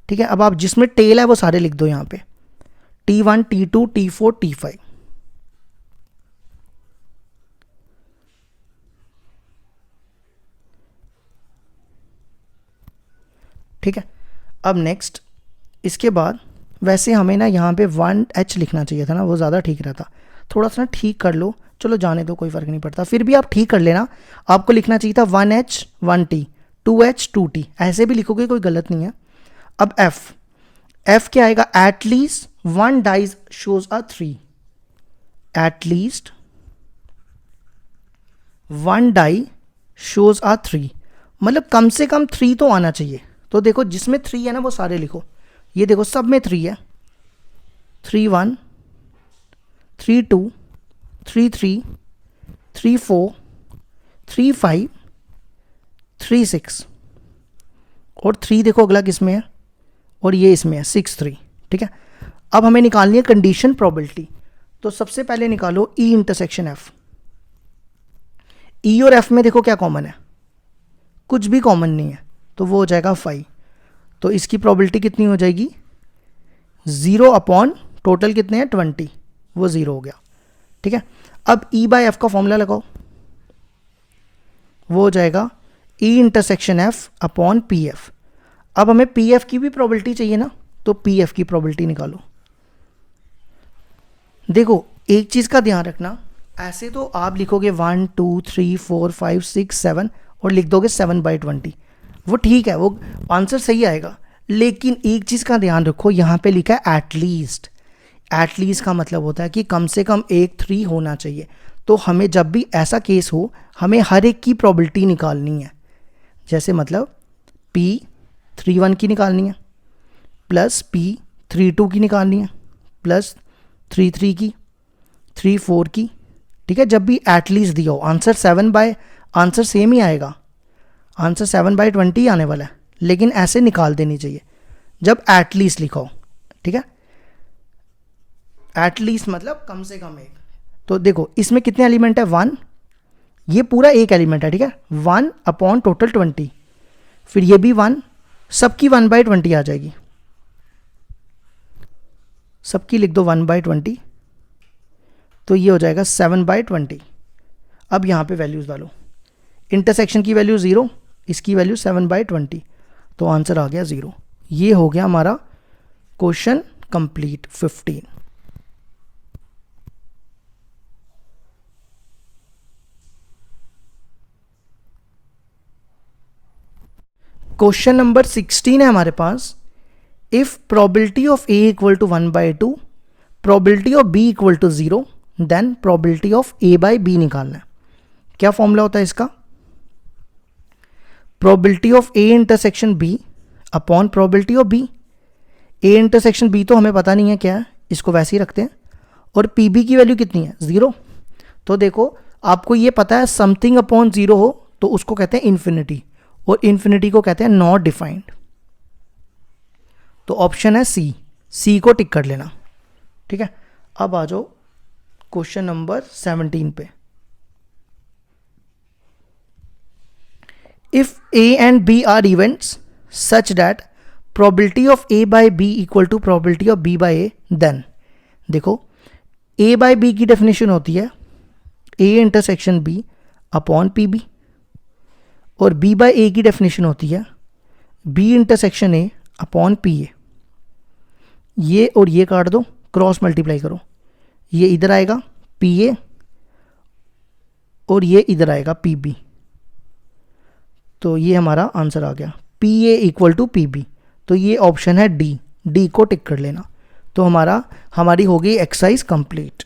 ठीक है। अब आप जिसमें टेल है वो सारे लिख दो यहां पे, T1 T2 T4 T5, ठीक है। अब नेक्स्ट इसके बाद वैसे हमें ना यहाँ पे 1H लिखना चाहिए था ना, वो ज़्यादा ठीक रहता। थोड़ा सा ना ठीक कर लो, चलो जाने दो, कोई फ़र्क नहीं पड़ता, फिर भी आप ठीक कर लेना। आपको लिखना चाहिए था 1H 1T 2H 2T, ऐसे भी लिखोगे कोई गलत नहीं है। अब F क्या आएगा, at least 1 dies shows a 3, at least 1 die shows a 3, मतलब कम से कम 3 तो आना चाहिए। तो देखो जिसमें 3 है ना वो सारे लिखो, ये देखो सब में 3 है, 3 1 3 2 3 3 3 4 3 5 3 6 और 3 देखो अगला किसमें है, और ये इसमें है 6 3, ठीक है। अब हमें निकालनी है कंडीशन प्रोबेबिलिटी। तो सबसे पहले निकालो ई इंटरसेक्शन एफ। ई और एफ में देखो क्या कॉमन है, कुछ भी कॉमन नहीं है, तो वो हो जाएगा 5। तो इसकी प्रोबेबिलिटी कितनी हो जाएगी, 0 अपॉन टोटल कितने हैं 20, वो 0 हो गया, ठीक है। अब ई बाय एफ का फॉर्मूला लगाओ, वो हो जाएगा E intersection F upon P F. अब हमें पी एफ की भी प्रोबेबिलिटी चाहिए ना, तो पी एफ की प्रोबेबिलिटी निकालो। देखो एक चीज़ का ध्यान रखना, ऐसे तो आप लिखोगे 1 2 3 4 5 6 7 और लिख दोगे 7/20, वो ठीक है, वो आंसर सही आएगा। लेकिन एक चीज़ का ध्यान रखो, यहाँ पे लिखा है एटलीस्ट। एटलीस्ट का मतलब होता है कि कम से कम एक 3 होना चाहिए। तो हमें जब भी ऐसा केस हो, हमें हर एक की प्रोबेबिलिटी निकालनी है। जैसे मतलब P 3 1 की निकालनी है, प्लस P 3 2 की निकालनी है, प्लस 3 3 की, 3 4 की, ठीक है। जब भी एटलीस्ट दिया हो, आंसर सेम ही आएगा, आंसर 7/20 आने वाला है, लेकिन ऐसे निकाल देनी चाहिए जब एटलीस्ट लिखा हो, ठीक है। एटलीस्ट मतलब कम से कम एक। तो देखो इसमें कितने एलिमेंट है, 1, ये पूरा एक एलिमेंट है, ठीक है, 1 अपॉन टोटल 20, फिर ये भी 1, सबकी 1/20 आ जाएगी, सबकी लिख दो 1/20, तो ये हो जाएगा 7/20। अब यहाँ पे वैल्यूज़ डालो, इंटरसेक्शन की वैल्यू 0, इसकी वैल्यू 7/20, तो आंसर आ गया 0। ये हो गया हमारा क्वेश्चन कंप्लीट 15। क्वेश्चन नंबर 16 है हमारे पास, if probability of A equal to 1/2 probability of B equal to 0, then probability of A by B निकालना है। क्या फॉर्मूला होता है इसका? Probability of A intersection B upon probability of B. A intersection B तो हमें पता नहीं है क्या है, इसको वैसे ही रखते हैं। और पी बी की वैल्यू कितनी है? 0। तो देखो आपको ये पता है समथिंग अपॉन 0 हो तो उसको कहते हैं इन्फिनिटी, और इन्फिनिटी को कहते हैं नॉट डिफाइंड। तो ऑप्शन है सी को टिक कर लेना। ठीक है, अब आ जाओ क्वेश्चन नंबर 17 पे। If A and B are events such that probability of A by B equal to probability of B by A, then देखो ए बाई बी की डेफिनेशन होती है A intersection B upon P B, और B by A की definition होती है B intersection A upon P A. ये और ये काट दो, क्रॉस मल्टीप्लाई करो, ये इधर आएगा पी ए और ये इधर आएगा पी बी। तो ये हमारा आंसर आ गया P A equal to P B. तो ये ऑप्शन है डी को टिक कर लेना। तो हमारी हो गई एक्सरसाइज कंप्लीट।